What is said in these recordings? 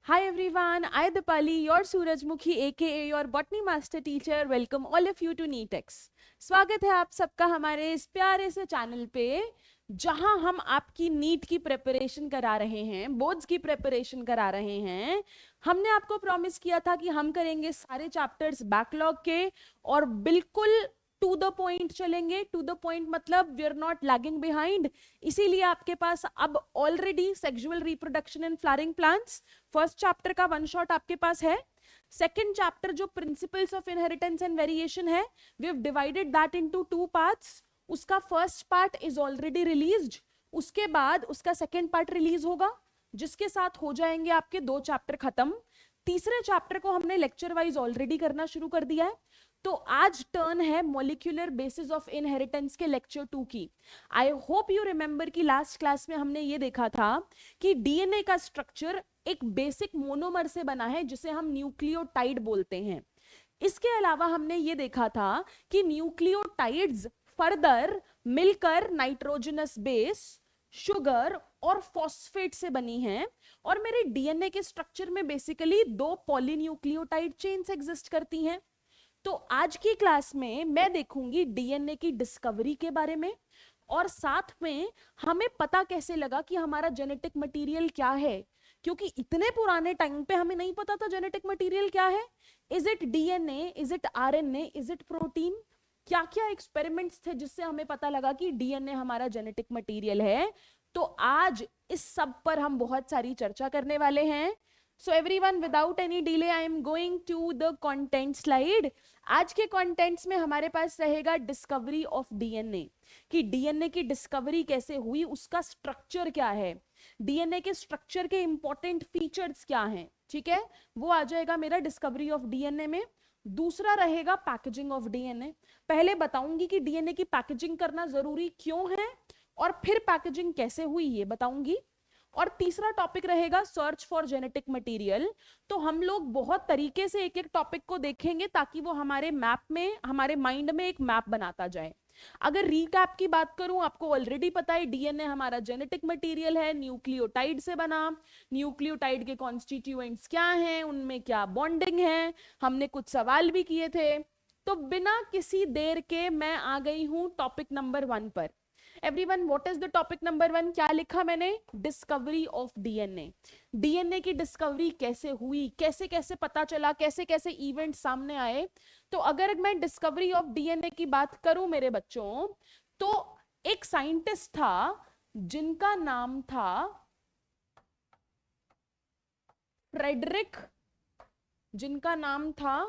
Hi everyone, I Dipali, your Surajmukhi aka your botany master teacher, welcome all of you to NEETX। स्वागत है आप सबका हमारे इस प्यारे से चैनल पे जहां हम आपकी नीट की प्रिपरेशन करा रहे हैं, बोर्ड्स की प्रिपरेशन करा रहे हैं। हमने आपको प्रॉमिस किया था कि हम करेंगे सारे चैप्टर्स बैकलॉग के और बिल्कुल टू द पॉइंट चलेंगे। टू द पॉइंट मतलब we are not lagging behind. इसीलिए आपके पास अब already sexual reproduction and flowering plants first chapter का वन शॉट आपके पास है। सेकंड चैप्टर जो principles of inheritance and variation है, we have divided that into two parts. उसका first part is already released, उसके बाद उसका सेकंड पार्ट रिलीज होगा, जिसके साथ हो जाएंगे आपके दो चैप्टर खत्म। तीसरे चैप्टर को हमने लेक्चर वाइज ऑलरेडी करना शुरू कर दिया है। तो आज टर्न है मॉलिक्यूलर बेसिस ऑफ इनहेरिटेंस के लेक्चर 2 की। आई होप यू रिमेंबर कि लास्ट क्लास में हमने ये देखा था कि डीएनए का स्ट्रक्चर एक बेसिक मोनोमर से बना है जिसे हम न्यूक्लियोटाइड बोलते हैं। इसके अलावा हमने ये देखा था कि न्यूक्लियोटाइड्स फर्दर मिलकर नाइट्रोजनस बेस, शुगर और फॉस्फेट से बनी हैं। और मेरे डीएनए के स्ट्रक्चर में बेसिकली दो पॉलीन्यूक्लियोटाइड चेन्स एग्जिस्ट करती हैं। तो आज की क्लास में मैं देखूंगी डीएनए की डिस्कवरी के बारे में, और साथ में हमें पता कैसे लगा कि हमारा जेनेटिक मटेरियल क्या है, क्योंकि इतने पुराने टाइम पे हमें नहीं पता था जेनेटिक मटेरियल क्या है। Is it DNA, is it RNA, is it protein? क्या क्या एक्सपेरिमेंट्स थे जिससे हमें पता लगा कि डीएनए हमारा जेनेटिक मटेरियल है। तो आज इस सब पर हम बहुत सारी चर्चा करने वाले हैं। So everyone, without any delay, I am going to the content slide। आज के कंटेंट्स में हमारे पास रहेगा डिस्कवरी ऑफ डीएनए, कि डीएनए की डिस्कवरी कैसे हुई, उसका स्ट्रक्चर क्या है, डीएनए के स्ट्रक्चर के इंपॉर्टेंट फीचर्स क्या हैं, ठीक है, वो आ जाएगा मेरा डिस्कवरी ऑफ डीएनए में। दूसरा रहेगा पैकेजिंग ऑफ डीएनए। पहले बताऊंगी कि डीएनए की पैकेजिंग करना जरूरी क्यों है, और फिर पैकेजिंग कैसे हुई ये बताऊंगी। और तीसरा टॉपिक रहेगा सर्च फॉर जेनेटिक मटेरियल। तो हम लोग बहुत तरीके से एक एक टॉपिक को देखेंगे ताकि वो हमारे मैप में, हमारे माइंड में एक मैप बनाता जाए। अगर रीकैप की बात करूं, आपको ऑलरेडी पता है डीएनए हमारा जेनेटिक मटेरियल है, न्यूक्लियोटाइड से बना। न्यूक्लियोटाइड के कॉन्स्टिट्यूएंट्स क्या हैं, उनमें क्या बॉन्डिंग है, हमने कुछ सवाल भी किए थे। तो बिना किसी देर के मैं आ गई हूं टॉपिक नंबर 1 पर। Everyone, what is the topic number 1? क्या लिखा मैंने? Discovery of DNA. डीएनए की डिस्कवरी कैसे हुई, कैसे कैसे पता चला, कैसे कैसे इवेंट सामने आए। तो अगर मैं डिस्कवरी ऑफ डीएनए की बात करूं मेरे बच्चों, तो एक साइंटिस्ट था जिनका नाम था फ्रेडरिक, जिनका नाम था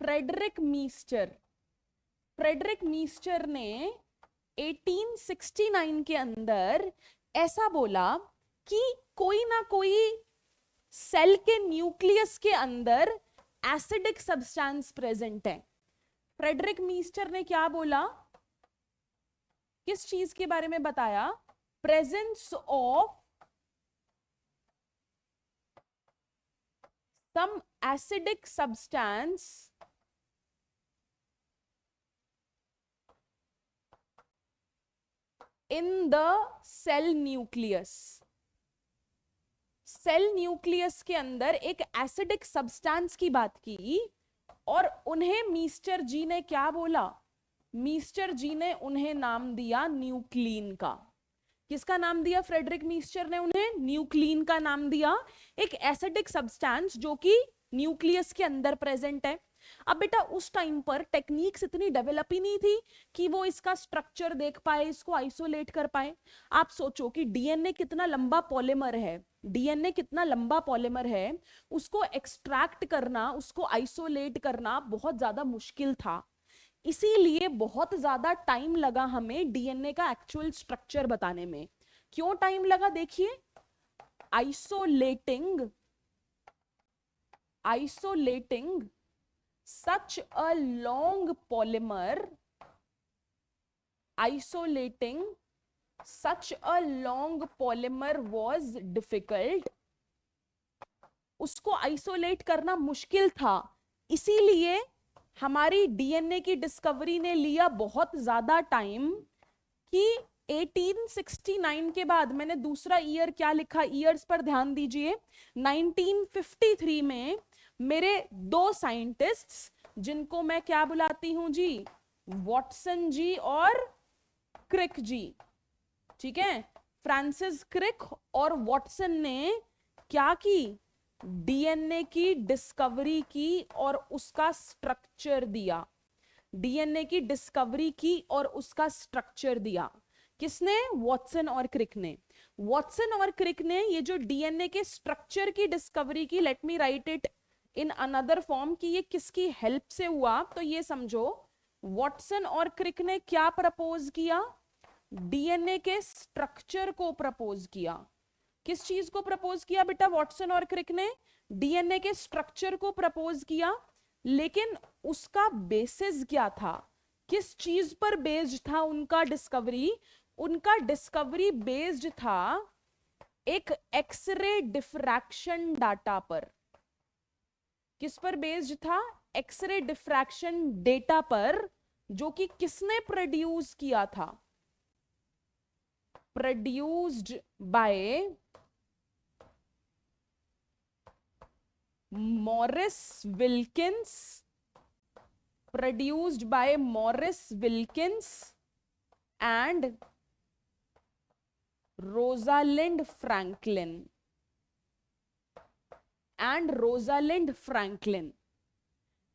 फ्रेडरिक मीस्टर। फ्रेडरिक मीस्टर ने 1869 के अंदर ऐसा बोला कि कोई ना कोई सेल के न्यूक्लियस के अंदर एसिडिक सब्सटेंस प्रेजेंट है। फ्रेडरिक मीस्टर ने क्या बोला, किस चीज के बारे में बताया? Presence of some acidic substance in the cell nucleus. Cell nucleus के अंदर एक एसिडिक सब्सटेंस की बात की, और उन्हें मीस्टर जी ने क्या बोला? मीस्टर जी ने उन्हें नाम दिया न्यूक्लिन का। किसका नाम दिया? फ्रेडरिक मीस्टर ने उन्हें न्यूक्लिन का नाम दिया, एक एसिडिक सब्सटेंस जो कि न्यूक्लियस के अंदर प्रेजेंट है। अब बेटा उस टाइम पर टेक्निक्स इतनी डेवलप ही नहीं थी कि वो इसका स्ट्रक्चर देख पाए, इसको आइसोलेट कर पाए। आप सोचो कि डीएनए कितना लंबा पॉलीमर है, डीएनए कितना लंबा पॉलीमर है, उसको एक्सट्रैक्ट करना, उसको आइसोलेट करना बहुत ज्यादा मुश्किल था। इसीलिए बहुत ज्यादा टाइम लगा हमें डीएनए का एक्चुअल स्ट्रक्चर बताने में। क्यों टाइम लगा? देखिए, isolating such a long polymer, isolating such a long polymer was difficult। उसको आइसोलेट करना मुश्किल था, इसीलिए हमारी डीएनए की डिस्कवरी ने लिया बहुत ज्यादा टाइम कि 1869 के बाद मैंने दूसरा ईयर क्या लिखा, ईयर्स पर ध्यान दीजिए। 1953 में मेरे दो साइंटिस्ट्स, जिनको मैं क्या बुलाती हूं जी, वॉटसन जी और क्रिक जी, ठीक है, फ्रांसिस क्रिक और वॉटसन ने क्या की, डीएनए की डिस्कवरी की और उसका स्ट्रक्चर दिया। डीएनए की डिस्कवरी की और उसका स्ट्रक्चर दिया। किसने? वॉटसन और क्रिक ने। वॉटसन और क्रिक ने ये जो डीएनए के स्ट्रक्चर की डिस्कवरी की, let me right it in another form, कि ये किसकी हेल्प से हुआ, तो ये समझो वॉटसन और क्रिक ने क्या प्रपोज किया, डीएनए के स्ट्रक्चर को प्रपोज किया। किस चीज को प्रपोज किया बेटा? वॉटसन और क्रिक ने डीएनए के स्ट्रक्चर को प्रपोज किया, लेकिन उसका बेसिस क्या था, किस चीज पर बेस्ड था उनका डिस्कवरी? उनका डिस्कवरी बेस्ड था एक एक्सरे डिफ्रैक्शन डाटा पर। किस पर बेस्ड था? एक्सरे डिफ्रैक्शन डेटा पर, जो कि किसने प्रोड्यूस किया था? Produced by Morris Wilkins, produced by Morris Wilkins and Rosalind Franklin.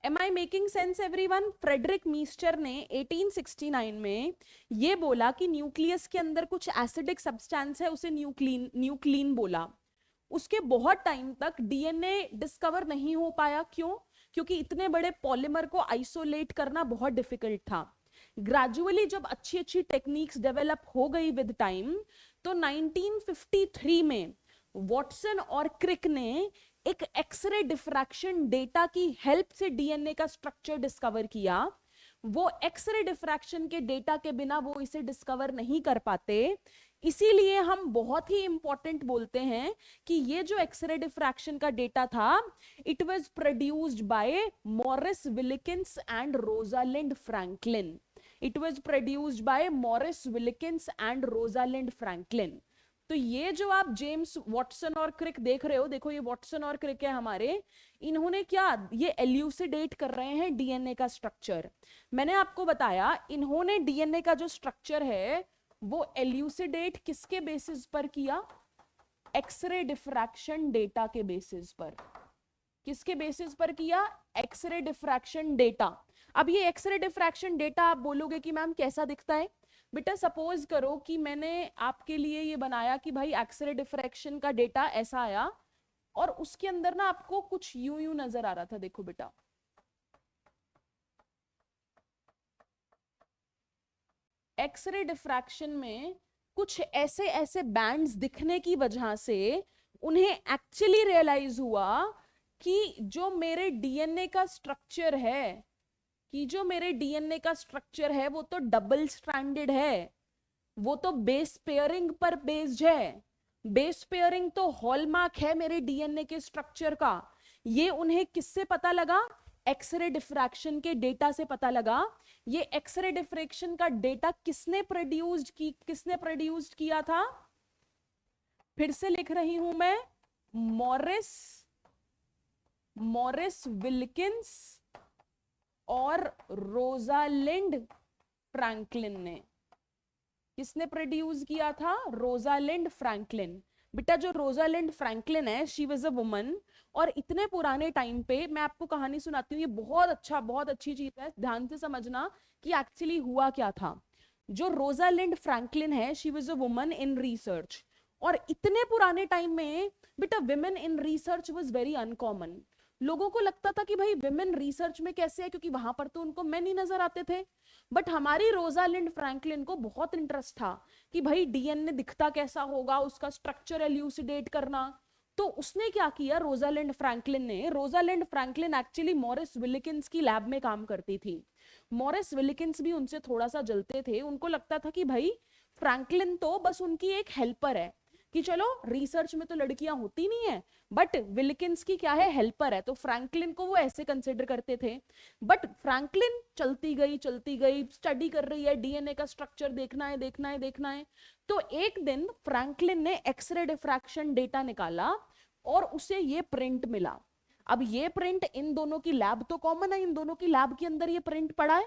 Am I making sense everyone? Friedrich Miescher ने 1869 में ये बोला कि न्यूक्लियस के अंदर कुछ एसिडिक सब्सटेंस है, उसे न्यूक्लीन बोला। उसके बहुत टाइम तक डीएनए डिस्कवर नहीं हो पाया। क्यों? क्योंकि इतने बड़े पॉलीमर को आइसोलेट करना बहुत डिफिकल्ट था। ग्रेजुअली जब अच्छी अच्छी टेक्निक्स डेवलप हो गई विद टाइम, तो 1953 में वॉटसन और क्रिक ने एक एक्सरे डिफ्रैक्शन डेटा की हेल्प से डीएनए का स्ट्रक्चर डिस्कवर किया। वो एक्सरे डिफ्रैक्शन के डेटा के बिना वो इसे डिस्कवर नहीं कर पाते, इसीलिए हम बहुत ही इंपॉर्टेंट बोलते हैं कि ये जो एक्सरे डिफ्रैक्शन का डेटा था, it was produced by Morris Wilkins and Rosalind Franklin. It was produced by Morris Wilkins and Rosalind Franklin. तो ये जो आप जेम्स वॉटसन और क्रिक देख रहे हो, देखो ये वॉटसन और क्रिक है हमारे, इन्होंने क्या, ये एल्यूसिडेट कर रहे हैं डीएनए का स्ट्रक्चर। मैंने आपको बताया इन्होंने डीएनए का जो स्ट्रक्चर है वो एल्यूसिडेट किसके बेसिस पर किया? एक्सरे डिफ्रैक्शन डेटा के बेसिस पर। किसके बेसिस पर किया? X-ray diffraction data. अब ये एक्सरे डिफ्रैक्शन डेटा आप बोलोगे कि मैम कैसा दिखता है? बेटा सपोज करो कि मैंने आपके लिए ये बनाया कि भाई एक्सरे डिफ्रैक्शन का डेटा ऐसा आया, और उसके अंदर ना आपको कुछ यूं यूं नजर आ रहा था। देखो बेटा, एक्सरे डिफ्रैक्शन में कुछ ऐसे ऐसे बैंड्स दिखने की वजह से उन्हें एक्चुअली रियलाइज हुआ कि जो मेरे डीएनए का स्ट्रक्चर है, वो तो डबल स्ट्रैंडेड है, वो तो बेस पेयरिंग पर बेस्ड है। बेस पेयरिंग तो हॉलमार्क है मेरे डीएनए के स्ट्रक्चर का। ये उन्हें किससे पता लगा? एक्सरे डिफ्रैक्शन के डेटा से पता लगा। ये एक्सरे डिफ्रैक्शन का डेटा किसने प्रोड्यूस्ड किया था? फिर से लिख रही हूं मैं, मॉरिस विल्किंस और रोजालिंड फ्रैंकलिन ने। किसने प्रोड्यूस किया था? Rosalind Franklin. बेटा जो रोजालिंड फ्रैंकलिन है, शी वाज अ वुमन, और इतने पुराने टाइम पे, मैं आपको कहानी सुनाती हूँ, ये बहुत अच्छी चीज है, ध्यान से समझना कि एक्चुअली हुआ क्या था। जो रोजालिंड फ्रैंकलिन है, she was a woman in research, और इतने पुराने टाइम में बेटा women in research was very uncommon. लोगों को लगता था कि भाई विमेन रिसर्च में कैसे है, क्योंकि वहां पर तो उनको मेन ही नजर आते थे। बट हमारी रोजालिंड फ्रैंकलिन को बहुत इंटरेस्ट था कि भाई डीएनए दिखता कैसा होगा, उसका स्ट्रक्चर एल्यूसिडेट करना। तो उसने क्या किया, Rosalind Franklin actually Morris Wilkins की लैब में काम करती थी। मॉरिस विल्किंस भी उनसे थोड़ा सा जलते थे, उनको लगता था कि भाई फ्रैंकलिन तो बस उनकी एक हेल्पर है, कि चलो रिसर्च में तो लड़कियां होती नहीं है, बट विल्किंस की क्या है, हेल्पर है, तो फ्रैंकलिन को वो ऐसे कंसिडर करते थे। बट फ्रैंकलिन चलती गई स्टडी कर रही है, डीएनए का स्ट्रक्चर देखना है देखना है देखना है। तो एक दिन फ्रैंकलिन ने एक्सरे डिफ्रैक्शन डेटा निकाला और उसे ये प्रिंट मिला। अब ये प्रिंट इन दोनों की लैब तो कॉमन है, इन दोनों की लैब के अंदर ये प्रिंट पड़ा है।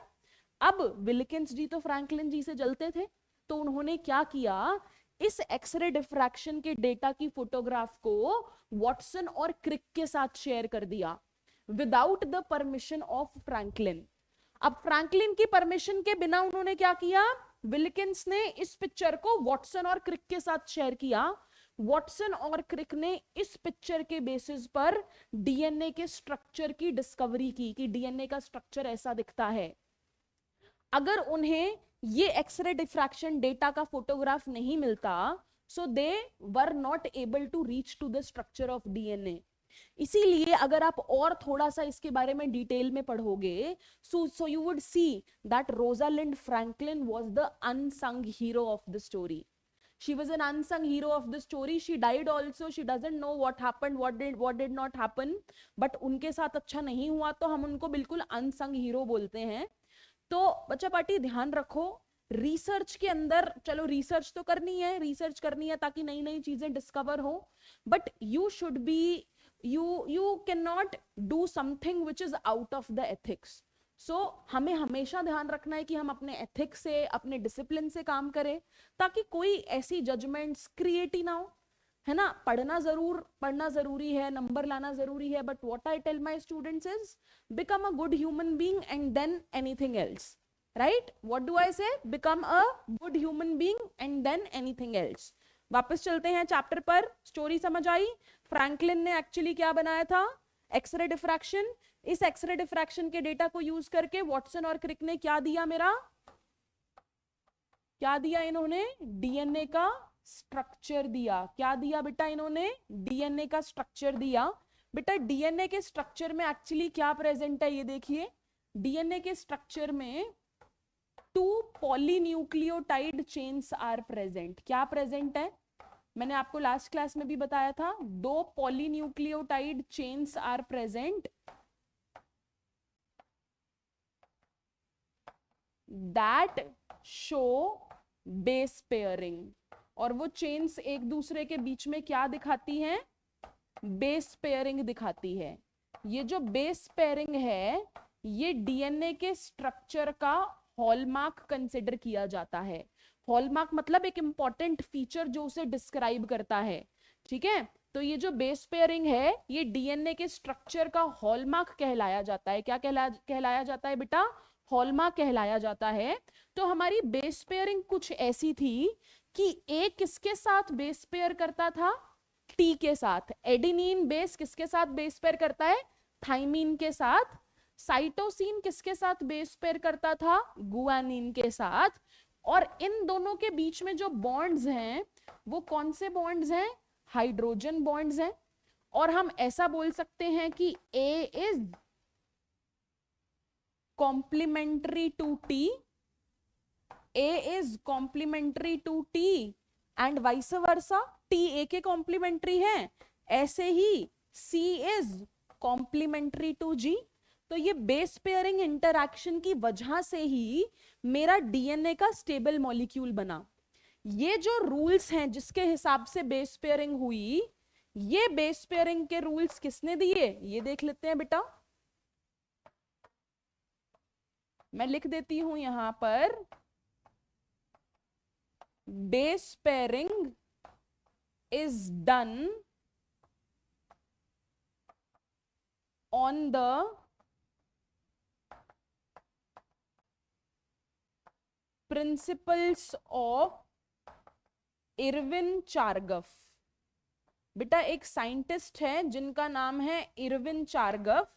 अब विल्किंस जी तो फ्रैंकलिन जी से जलते थे, तो उन्होंने क्या किया, इस एक्सरे डिफ्रैक्शन के डेटा की फोटोग्राफ को वॉटसन और क्रिक के साथ शेयर कर दिया without the permission of Franklin. अब फ्रैंकलिन की परमिशन के बिना उन्होंने क्या किया, विल्किंस ने इस पिक्चर को वॉटसन और क्रिक के साथ शेयर किया। वॉटसन और क्रिक ने इस पिक्चर के बेसिस पर डीएनए के स्ट्रक्चर की डिस्कवरी की कि डीएनए का स्ट्रक्चर ऐसा दिखता है। अगर उन्हें ये एक्सरे डिफ्रैक्शन डेटा का फोटोग्राफ नहीं मिलता, so they were not able to reach to the structure of DNA. इसीलिए अगर आप और थोड़ा सा इसके बारे में डिटेल में पढ़ोगे, so you would see that Rosalind Franklin was the unsung hero of the story. She was an unsung hero of the story. She died also. She doesn't know what happened, what did not happen. But उनके साथ अच्छा नहीं हुआ तो हम उनको बिल्कुल unsung hero बोलते हैं. तो बच्चा पार्टी ध्यान रखो, रिसर्च के अंदर चलो रिसर्च तो करनी है ताकि नई नई चीजें डिस्कवर हो, but you should be you can not do something which is out of the ethics. So हमें हमेशा ध्यान रखना है कि हम अपने एथिक्स से, अपने डिसिप्लिन से काम करें, ताकि कोई ऐसी जजमेंट्स क्रिएट ही ना हो, है ना. पढ़ना जरूरी है, नंबर लाना जरूरी है, but what I tell my students is become a good human being and then anything else, right? What do I say? Become a good human being and then anything else. वापस चलते हैं chapter पर. Story समझ आई? Franklin ने actually क्या बनाया था, x ray diffraction. इस एक्सरे डिफ्रैक्शन के डेटा को यूज करके वॉटसन और क्रिक ने क्या दिया, क्या दिया इन्होंने, डीएनए का स्ट्रक्चर दिया. क्या दिया बेटा इन्होंने, डीएनए का स्ट्रक्चर दिया. बेटा डीएनए के स्ट्रक्चर में एक्चुअली क्या प्रेजेंट है, ये देखिए. डीएनए के स्ट्रक्चर में 2 पॉलीन्यूक्लियोटाइड चेन्स आर प्रेजेंट. क्या प्रेजेंट है, मैंने आपको लास्ट क्लास में भी बताया था, 2 polynucleotide chains are present that show base pairing. और वो चेन्स एक दूसरे के बीच में क्या दिखाती हैं, बेस पेयरिंग दिखाती है. ये जो बेस पेयरिंग है, ये डीएनए के स्ट्रक्चर का हॉलमार्क कंसिडर किया जाता है. हॉलमार्क मतलब एक इंपॉर्टेंट फीचर जो उसे डिस्क्राइब करता है. ठीक है, तो ये जो बेस पेयरिंग है, ये डीएनए के स्ट्रक्चर का हॉलमार्क कहलाया जाता है. क्या कहलाया जाता है बेटा, हॉलमार्क कहलाया जाता है. तो हमारी बेस पेयरिंग कुछ ऐसी थी कि ए किसके साथ बेस पेयर करता था, टी के साथ. एडिनिन बेस किसके साथ बेस पेयर करता है, थाइमीन के साथ. साइटोसिन किसके साथ बेस पेयर करता था, गुआनिन के साथ. और इन दोनों के बीच में जो बॉन्ड्स हैं वो कौन से बॉन्ड्स हैं, हाइड्रोजन बॉन्ड्स हैं. और हम ऐसा बोल सकते हैं कि A is complementary to T, A is complementary to T and vice versa. T A के कॉम्प्लीमेंट्री है, ऐसे ही C is complementary to G. तो ये बेस पेयरिंग इंटरैक्शन की वजह से ही मेरा डीएनए का स्टेबल मॉलिक्यूल बना. ये जो रूल्स हैं जिसके हिसाब से बेस पेयरिंग हुई, ये बेस पेयरिंग के रूल्स किसने दिए, ये देख लेते हैं बेटा. मैं लिख देती हूं यहां पर, base pairing is done on the principles of Erwin Chargaff. बेटा एक साइंटिस्ट है जिनका नाम है इरविन चार्गफ.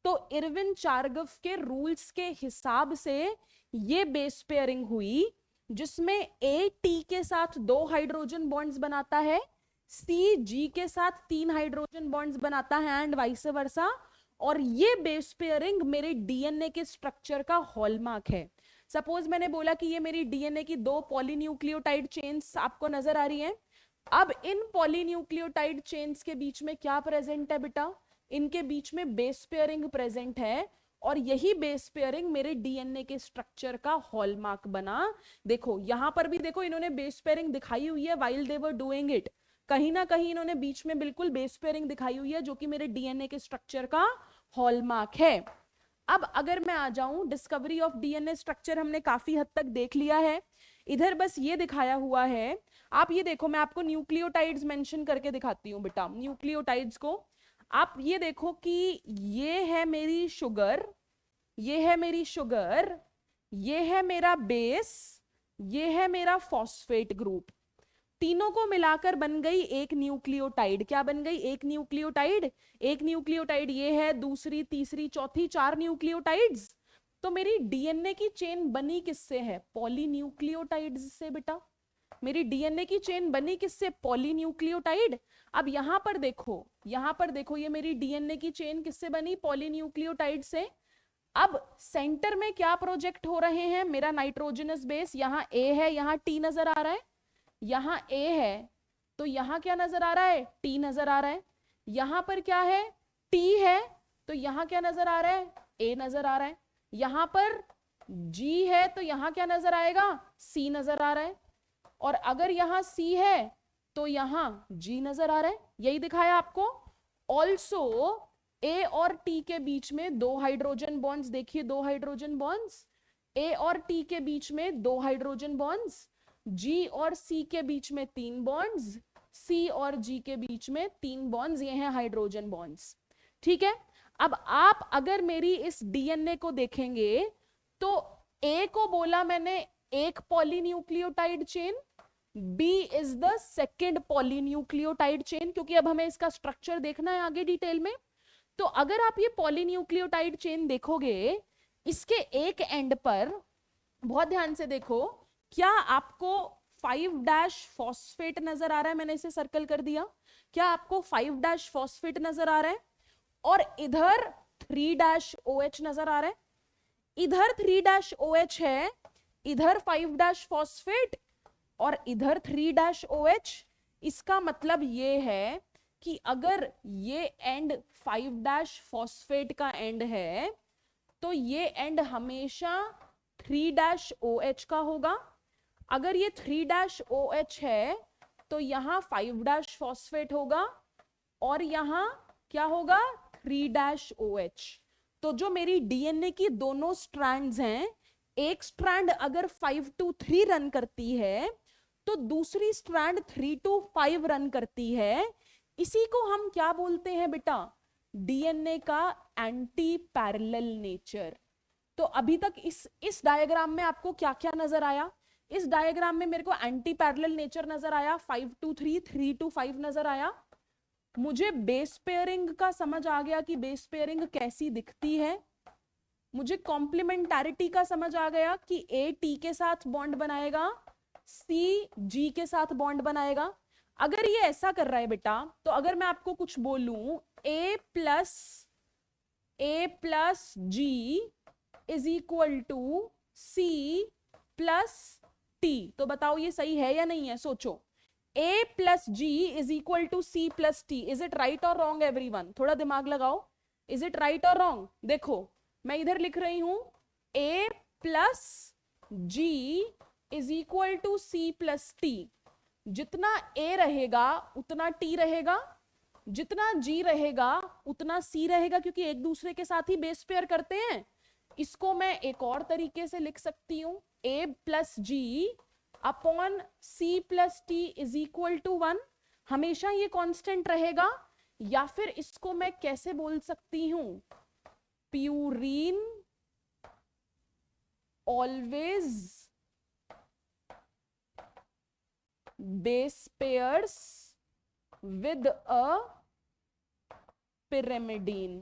तो इरविन चार्गफ के रूल्स के हिसाब से ये बेस पेयरिंग हुई, जिसमें ए टी के साथ 2 हाइड्रोजन बॉन्ड्स बनाता है, सी जी के साथ 3 हाइड्रोजन बॉन्ड्स बनाता है एंड वाइस वर्सा. और ये बेस पेयरिंग मेरे डीएनए के स्ट्रक्चर का हॉलमार्क है. सपोज मैंने बोला कि ये मेरी डीएनए की 2 पॉलीन्यूक्लियोटाइड चेन्स आपको नजर आ रही हैं, अब इन पॉलीन्यूक्लियोटाइड चेन्स के बीच में क्या प्रेजेंट है बेटा? इनके बीच में बेस पेयरिंग प्रेजेंट है, और यही बेस पेयरिंग मेरे डीएनए के स्ट्रक्चर का हॉलमार्क बना। देखो यहां पर भी देखो इन्होंने बेस पेयरिंग दिखाई हुई है while they were doing it, कहीं ना कहीं इन्होंने बीच में बिल्कुल बेस पेयरिंग दिखाई हुई है जो कि मेरे डीएनए के स्ट्रक्चर का हॉलमार्क है। अब अगर मैं आ जाऊं, डिस्कवरी ऑफ डीएनए स्ट्रक्चर हमने काफी हद तक देख लिया है, इधर बस ये दिखाया हुआ है। आप ये देखो, मैं आपको न्यूक्लियोटाइड्स मेंशन करके दिखाती हूँ बेटा, न्यूक्लियोटाइड्स को आप ये देखो कि ये है मेरी शुगर, ये है मेरी शुगर, ये है मेरा बेस, ये है मेरा फॉस्फेट ग्रुप, तीनों को मिलाकर बन गई एक न्यूक्लियोटाइड। क्या बन गई? एक न्यूक्लियोटाइड। एक न्यूक्लियोटाइड ये है, दूसरी, तीसरी, चौथी, 4 न्यूक्लियोटाइड्स। तो मेरी डीएनए की चेन बनी किससे है? पॉलीन्यूक्लियोटाइड्स से बेटा। मेरी डीएनए की चेन बनी किससे? पॉलीन्यूक्लियोटाइड। अब यहां पर देखो, यहां पर देखो, ये मेरी डीएनए की चेन किससे बनी? पॉलीन्यूक्लियोटाइड से। अब सेंटर में क्या प्रोजेक्ट हो रहे हैं? मेरा नाइट्रोजनस बेस, यहां ए है, यहां टी नजर आ रहा है, यहां ए है, तो यहां क्या नजर आ रहा है? टी नजर आ रहा है। यहां पर क्या है? टी है, तो यहां क्या नजर आ रहा है? ए नजर आ रहा है। यहां पर जी है, तो यहां क्या नजर आएगा? सी नजर आ रहा है। और अगर यहां सी है तो यहां जी नजर आ रहा है। यही दिखाया आपको। ऑल्सो ए और टी के बीच में 2 हाइड्रोजन बॉन्ड्स, देखिए 2 हाइड्रोजन बॉन्ड्स, ए और टी के बीच में 2 हाइड्रोजन बॉन्ड्स, जी और सी के बीच में 3 बॉन्ड्स, सी और जी के बीच में 3 बॉन्ड्स, ये हैं हाइड्रोजन बॉन्ड्स। ठीक है। अब आप अगर मेरी इस डीएनए को देखेंगे तो ए को बोला मैंने एक polynucleotide chain, B is the second polynucleotide chain, क्योंकि अब हमें इसका स्ट्रक्चर देखना है आगे डिटेल में। तो अगर आप ये पॉलीन्यूक्लियोटाइड चेन देखोगे, इसके एक एंड पर बहुत ध्यान से देखो, क्या आपको 5' फॉस्फेट नजर आ रहा है? मैंने इसे सर्कल कर दिया। क्या आपको 5' फॉस्फेट नजर आ रहा है? और इधर 3' OH नजर आ रहा है। इधर 3' OH है, इधर 5' फॉस्फेट और इधर 3' OH। इसका मतलब ये है कि अगर ये एंड 5' फॉस्फेट का एंड है तो ये एंड हमेशा 3' OH का होगा। अगर ये 3' OH है तो यहां 5' फॉस्फेट होगा और यहां क्या होगा? 3' OH। तो जो मेरी डीएनए की दोनों स्ट्रैंड्स हैं, एक स्ट्रैंड अगर 5 to 3 रन करती है तो दूसरी स्ट्रैंड 3 to 5 रन करती है। इसी को हम क्या बोलते हैं बेटा? डीएनए का एंटी पैरेलल नेचर। तो अभी तक इस डायग्राम में आपको क्या क्या नजर आया? इस डायग्राम में मेरे को एंटी पैरेलल नेचर नजर आया, 5 to 3, 3 to 5 नजर आया। मुझे बेस पेयरिंग का समझ आ गया कि बेस पेयरिंग कैसी दिखती है। मुझे कॉम्प्लीमेंटैरिटी का समझ आ गया कि ए टी के साथ बॉन्ड बनाएगा, सी जी के साथ बॉन्ड बनाएगा। अगर ये ऐसा कर रहा है बेटा, तो अगर मैं आपको कुछ बोलूं A plus G is equal to C plus T, तो बताओ ये सही है या नहीं है? सोचो। a plus G is equal to C plus T, is it right और रॉन्ग एवरीवन? थोड़ा दिमाग लगाओ, इज इट राइट और रॉन्ग? देखो मैं इधर लिख रही हूं a plus G is equal to C plus T. जितना a रहेगा उतना t रहेगा, जितना g रहेगा उतना c रहेगा, क्योंकि एक दूसरे के साथ ही बेस पेयर करते हैं। इसको मैं एक और तरीके से लिख सकती हूं, a plus G upon C plus T is equal to 1। हमेशा ये कांस्टेंट रहेगा। या फिर इसको मैं कैसे बोल सकती हूं? Purine always base pairs with a pyrimidine।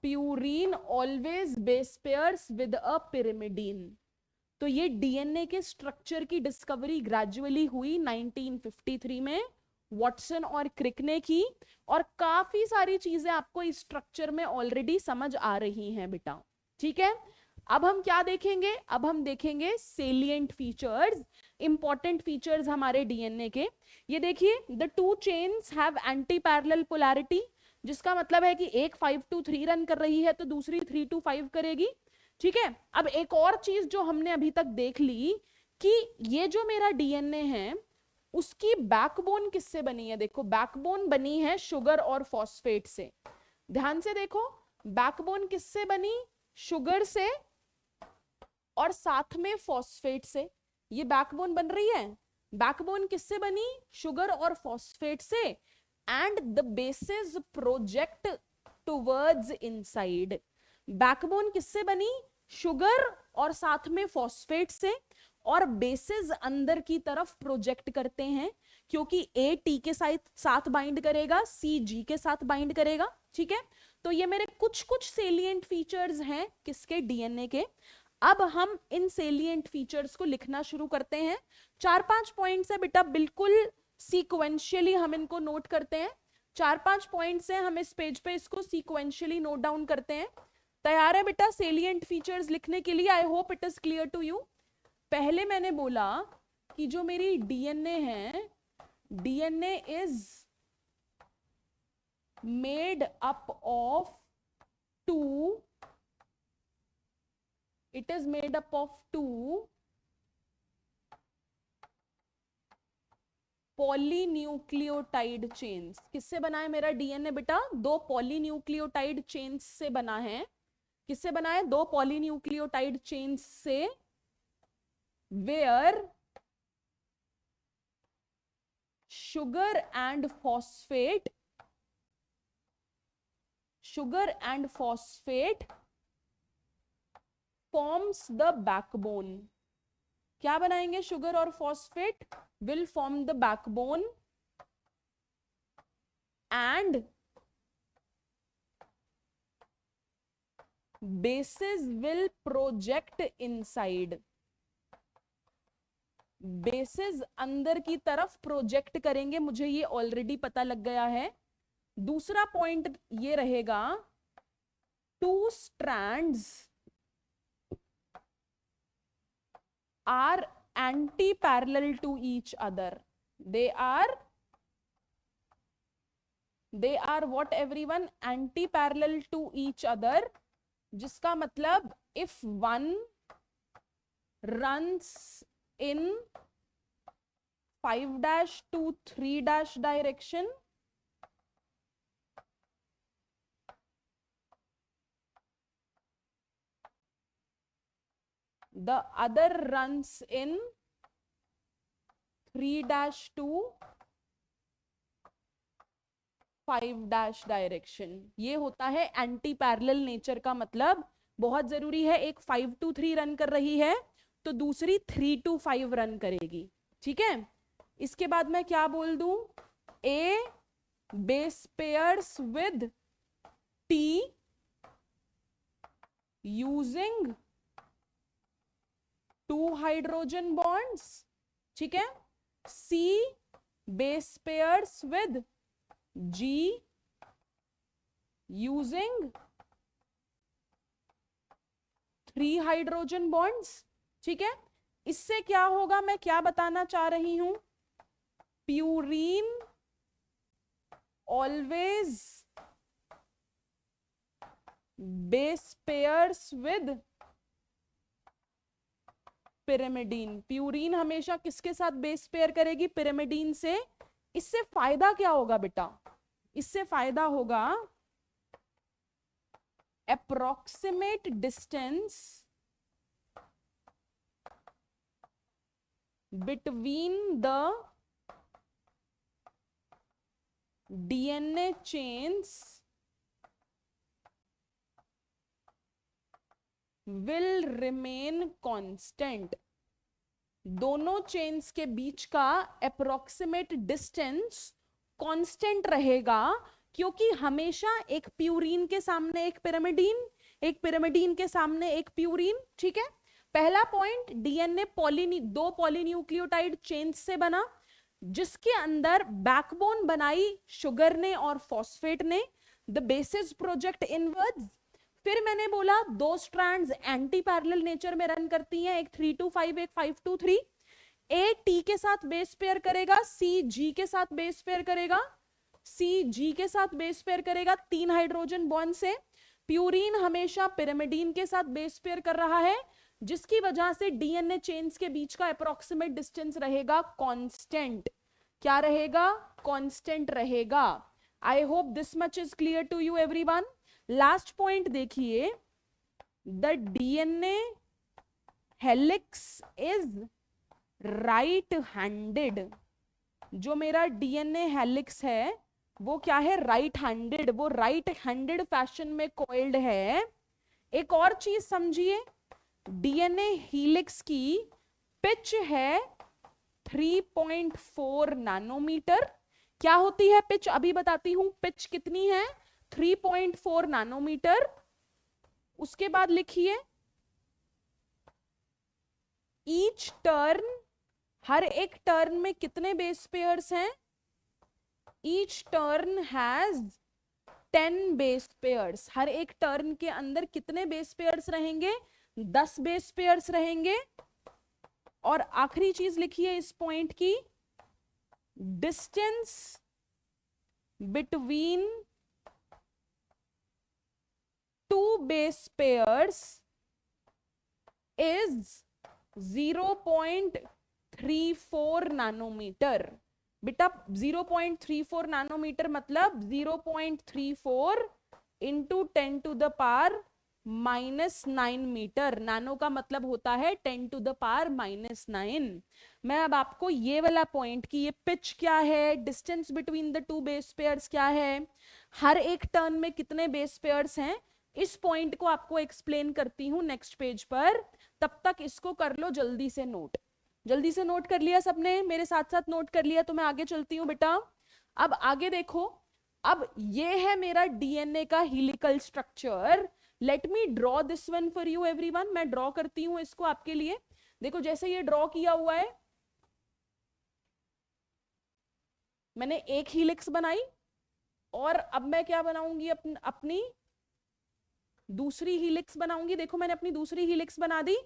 Purine always base pairs with a pyrimidine। तो ये डीएनए के स्ट्रक्चर की डिस्कवरी ग्रेजुअली हुई 1953 में, वॉटसन और क्रिक ने की, और काफी सारी चीजें आपको इस स्ट्रक्चर में ऑलरेडी समझ आ रही हैं बेटा। ठीक है। अब हम क्या देखेंगे, अब हम देखेंगे सेलिएंट फीचर्स, इंपॉर्टेंट फीचर्स हमारे डीएनए के। ये देखिए, the two chains have anti parallel polarity, जिसका मतलब है कि एक 5 to 3 रन कर रही है तो दूसरी 3 to 5 करेगी। ठीक है, अब एक और चीज जो हमने अभी तक देख ली कि ये जो मेरा डीएनए है उसकी बैकबोन किससे बनी है। देखो, बैकबोन बनी है शुगर और फॉस्फेट से। ध्यान से देखो, बैकबोन किससे बनी, शुगर से और साथ में फॉस्फेट से। ये बैकबोन बन रही है, बैकबोन किससे बनी, शुगर और फॉस्फेट से। And the basis project towards inside. Backbone किससे बनी, शुगर और साथ में फॉस्फेट से, और बेसिस अंदर की तरफ प्रोजेक्ट करते हैं, क्योंकि ए टी के साथ बाइंड करेगा, सी जी के साथ बाइंड करेगा। ठीक है, तो ये मेरे कुछ कुछ सेलिएंट फीचर्स हैं किसके, डीएनए के। अब हम इन सेलिएंट फीचर्स को लिखना शुरू करते हैं। 4-5 पॉइंट्स है बेटा, बिल्कुल सीक्वेंशियली हम इनको नोट करते हैं। 4-5 पॉइंट्स हैं, हम इस पेज पे इसको सीक्वेंशियली नोट डाउन करते हैं। तैयार है बेटा सेलिएंट फीचर्स लिखने के लिए? I hope it is clear to you. पहले मैंने बोला कि जो मेरी डीएनए है, DNA is made up of two, it is made up of two polynucleotide chains. किससे बना है मेरा डीएनए बेटा, दो पॉलीन्यूक्लियोटाइड चेन्स से बना है। किससे बना है, दो पॉलीन्यूक्लियोटाइड चेन्स से, where sugar and phosphate, sugar and phosphate forms the backbone. क्या बनाएंगे, शुगर और phosphate will form the backbone and bases will project inside। Bases अंदर की तरफ प्रोजेक्ट करेंगे, मुझे ये ऑलरेडी पता लग गया है। दूसरा पॉइंट ये रहेगा, two strands are anti-parallel to each other। they are what everyone, anti-parallel to each other, जिसका मतलब if one runs in 5' to 3' direction, the other runs in 3' to 5' direction. ये होता है एंटी पैरेलल नेचर का मतलब। बहुत जरूरी है, एक 5 to 3 रन कर रही है तो दूसरी 3 to 5 रन करेगी। ठीक है, इसके बाद मैं क्या बोल दूं, A base pairs with T using 2 hydrogen bonds. ठीक है, C base pairs with G using 3 hydrogen bonds. ठीक है, इससे क्या होगा, मैं क्या बताना चाह रही हूं, purine always base pairs with pyrimidine. Purine हमेशा किसके साथ बेस पेयर करेगी, पिरिमिडीन से। इससे फायदा क्या होगा बेटा, इससे फायदा होगा approximate distance between the DNA chains will remain constant. दोनों चेन्स के बीच का अप्रोक्सीमेट डिस्टेंस कांस्टेंट रहेगा, क्योंकि हमेशा एक प्यूरीन के सामने एक पिरिमिडीन, एक पिरिमिडीन के सामने एक प्यूरीन। ठीक है, पहला पॉइंट, डीएनए दो पॉलीन्यूक्लियोटाइड चेन्स से बना, जिसके अंदर बैकबोन बनाई शुगर ने और फॉस्फेट ने। द बेसिस प्रोजेक्ट इनवर्ड्स, फिर मैंने बोला दो स्ट्रैंड्स एंटी पैरेलल नेचर में रन करती हैं, एक 3 to 5 एक 5 to 3। ए टी के साथ बेस पेयर करेगा, सी जी के साथ बेस पेयर करेगा, सी जी के साथ बेस पेयर करेगा 3 हाइड्रोजन बॉन्ड से। प्यूरीन हमेशा पिरिमिडीन के साथ बेस पेयर कर रहा है, जिसकी वजह से डीएनए चेन्स के बीच का अप्रोक्सीमेट डिस्टेंस रहेगा कांस्टेंट। क्या रहेगा? कांस्टेंट रहेगा। I hope this much is clear to you everyone. Last point देखिए, the DNA helix is right handed. जो मेरा डीएनए हेलिक्स है वो क्या है? Right handed. वो राइट हैंडेड फैशन में कॉइल्ड है। एक और चीज समझिए, डीएनए हेलिक्स की पिच है 3.4 नैनोमीटर। क्या होती है पिच? अभी बताती हूं पिच कितनी है। 3.4 नैनोमीटर। उसके बाद लिखिए ईच टर्न, हर एक टर्न में कितने बेस पेयर्स हैं? Each turn has 10 base pairs. हर एक टर्न के अंदर कितने बेस पेयर्स रहेंगे? 10 बेस पेयर्स रहेंगे। और आखिरी चीज लिखिए इस पॉइंट की, distance between two base pairs is 0.34 nanometre. बेटा 0.34 नैनोमीटर मतलब 0.34 into 10 to the power -9 metre. Nano का मतलब होता है 10 टू द पावर -9। मैं अब आपको ये वाला पॉइंट की ये पिच क्या है, distance between the two base pairs क्या है, हर एक टर्न में कितने बेस पेयर्स हैं, इस पॉइंट को आपको एक्सप्लेन करती हूं नेक्स्ट पेज पर। तब तक इसको कर लो जल्दी से नोट। जल्दी से नोट कर लिया सबने? मेरे साथ साथ नोट कर लिया तो मैं आगे चलती हूँ बेटा। अब आगे देखो, अब ये है मेरा डीएनए का helical structure. Let me draw this one for you everyone. मैं ड्रॉ करती हूँ इसको आपके लिए। देखो जैसे ये ड्रॉ किया हुआ है, मैंने एक हेलिक्स बनाई और अब मैं क्या बनाऊंगी? अपनी दूसरी हेलिक्स बनाऊंगी। देखो मैंने अपनी दूसरी हेलिक्स बना दी।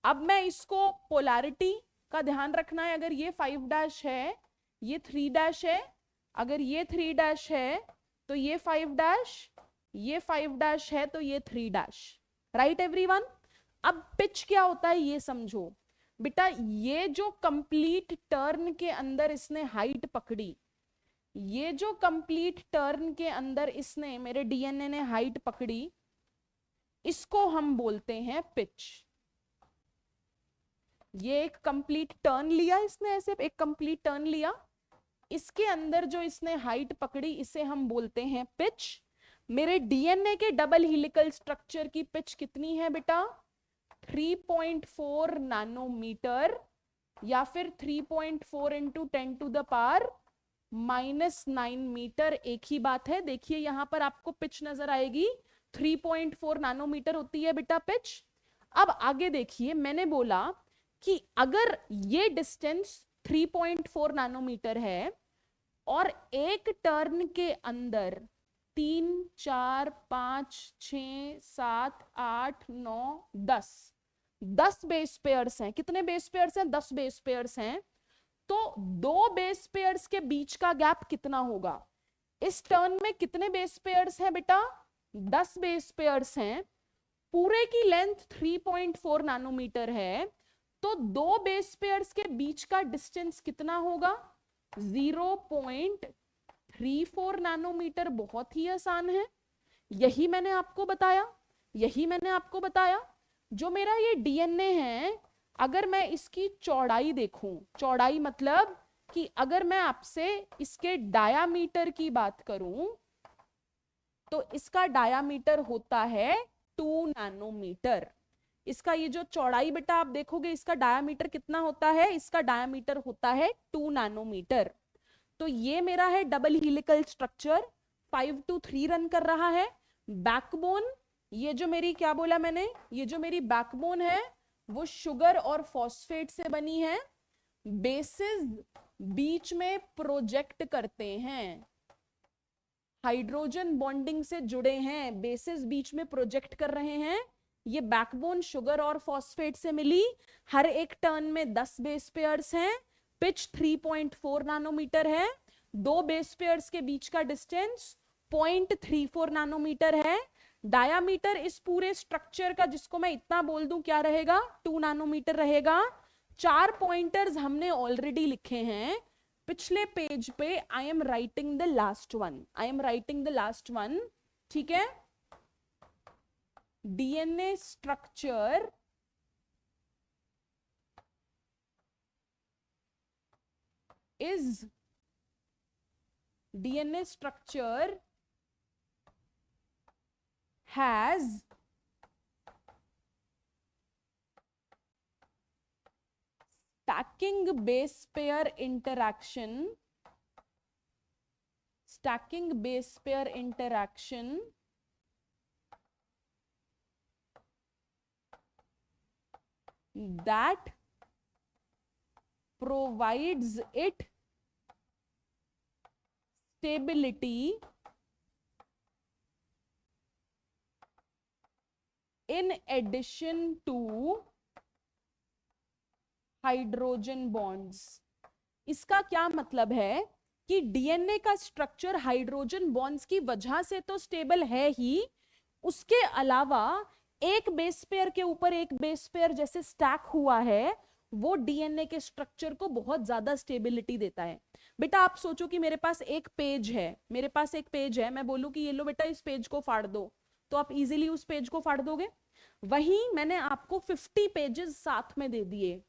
अब मैं इसको पोलैरिटी का ध्यान रखना है। अगर ये 5' है, ये 3' है। अगर ये 3' है तो ये 5', ये 5' है तो ये 3'। Right everyone? अब पिच क्या होता है ये समझो बेटा। ये जो कंप्लीट टर्न के अंदर इसने हाइट पकड़ी, ये जो कंप्लीट टर्न के अंदर इसने मेरे डीएनए ने हाइट पकड़ी, इसको हम बोलते हैं पिच। ये एक कंप्लीट टर्न लिया इसने, ऐसे एक कंप्लीट टर्न लिया, इसके अंदर जो इसने हाइट पकड़ी इसे हम बोलते हैं पिच। मेरे डीएनए के डबल हेलिकल स्ट्रक्चर की पिच कितनी है बेटा? 3.4 नैनोमीटर या फिर 3.4 into 10 to the power -9 metre. एक ही बात है। देखिए यहां पर आपको पिच नजर आएगी, 3.4 नैनोमीटर होती है बेटा पिच। अब आगे देखिए, मैंने बोला कि अगर ये डिस्टेंस 3.4 नैनोमीटर है और एक टर्न के अंदर 3, 4, 5, 6, 7, 8, 9, 10 बेस पेयर्स हैं। कितने बेस पेयर्स हैं? 10 बेस पेयर्स हैं। तो दो बेस पेयर्स के बीच का गैप कितना होगा? इस टर्न में कितने बेस पेयर्स हैं बेटा? 10 बेस पेयर्स हैं। पूरे की लेंथ 3.4 नैनोमीटर है, तो दो बेस पेयर्स के बीच का डिस्टेंस कितना होगा? 0.34 नैनोमीटर। बहुत ही आसान है। यही मैंने आपको बताया, यही मैंने आपको बताया। जो मेरा ये डीएनए है, अगर मैं इसकी चौड़ाई देखूं, चौड़ाई मतलब कि अगर मैं आपसे इसके डायामीटर की बात करूं तो इसका डायामीटर होता है 2 नैनोमीटर। इसका ये जो चौड़ाई बेटा आप देखोगे, इसका डायामीटर कितना होता है? इसका डायामीटर होता है 2 नैनोमीटर। तो ये मेरा है double helical structure, 5 to 3 run कर रहा है। बैकबोन, ये जो मेरी क्या बोला मैंने, ये जो मेरी बैकबोन है वो शुगर और फॉस्फेट से बनी है। बेसिस बीच में प्रोजेक्ट करते हैं। हाइड्रोजन बॉन्डिंग से जुड़े हैं, बेसेस बीच में प्रोजेक्ट कर रहे हैं। ये बैकबोन शुगर और फॉस्फेट से मिली, हर एक टर्न में 10 बेस पेयर्स हैं, पिच 3.4 नैनोमीटर है, दो बेस पेयर्स के बीच का डिस्टेंस 0.34 नैनोमीटर है, डायामीटर इस पूरे स्ट्रक्चर का, जिसको मैं इतना बोल दूं, क्या रहेगा, 2 नैनोमीटर रहेगा। 4 पॉइंटर्स हमने ऑलरेडी लिखे हैं पिछले पेज पे। I am writing the last one, I am writing the last one, ठीक है। DNA structure is DNA structure has stacking base pair interaction, stacking base pair interaction that provides it stability in addition to hydrogen bonds. इसका क्या मतलब है कि DNA का structure hydrogen bonds की वजह से तो स्टेबल है ही, उसके अलावा एक बेस पेयर के ऊपर एक बेस पेयर जैसे स्टैक हुआ है, वो डीएनए के स्ट्रक्चर को बहुत ज्यादा स्टेबिलिटी देता है। बेटा आप सोचो कि मेरे पास एक पेज है, मेरे पास एक पेज है, मैं बोलूं कि ये लो बेटा इस पेज को फाड़ दो, तो आप इजीली उस पेज को फाड़ दोगे। वहीं मैंने आपको 50 पेजेस साथ में दे दिए,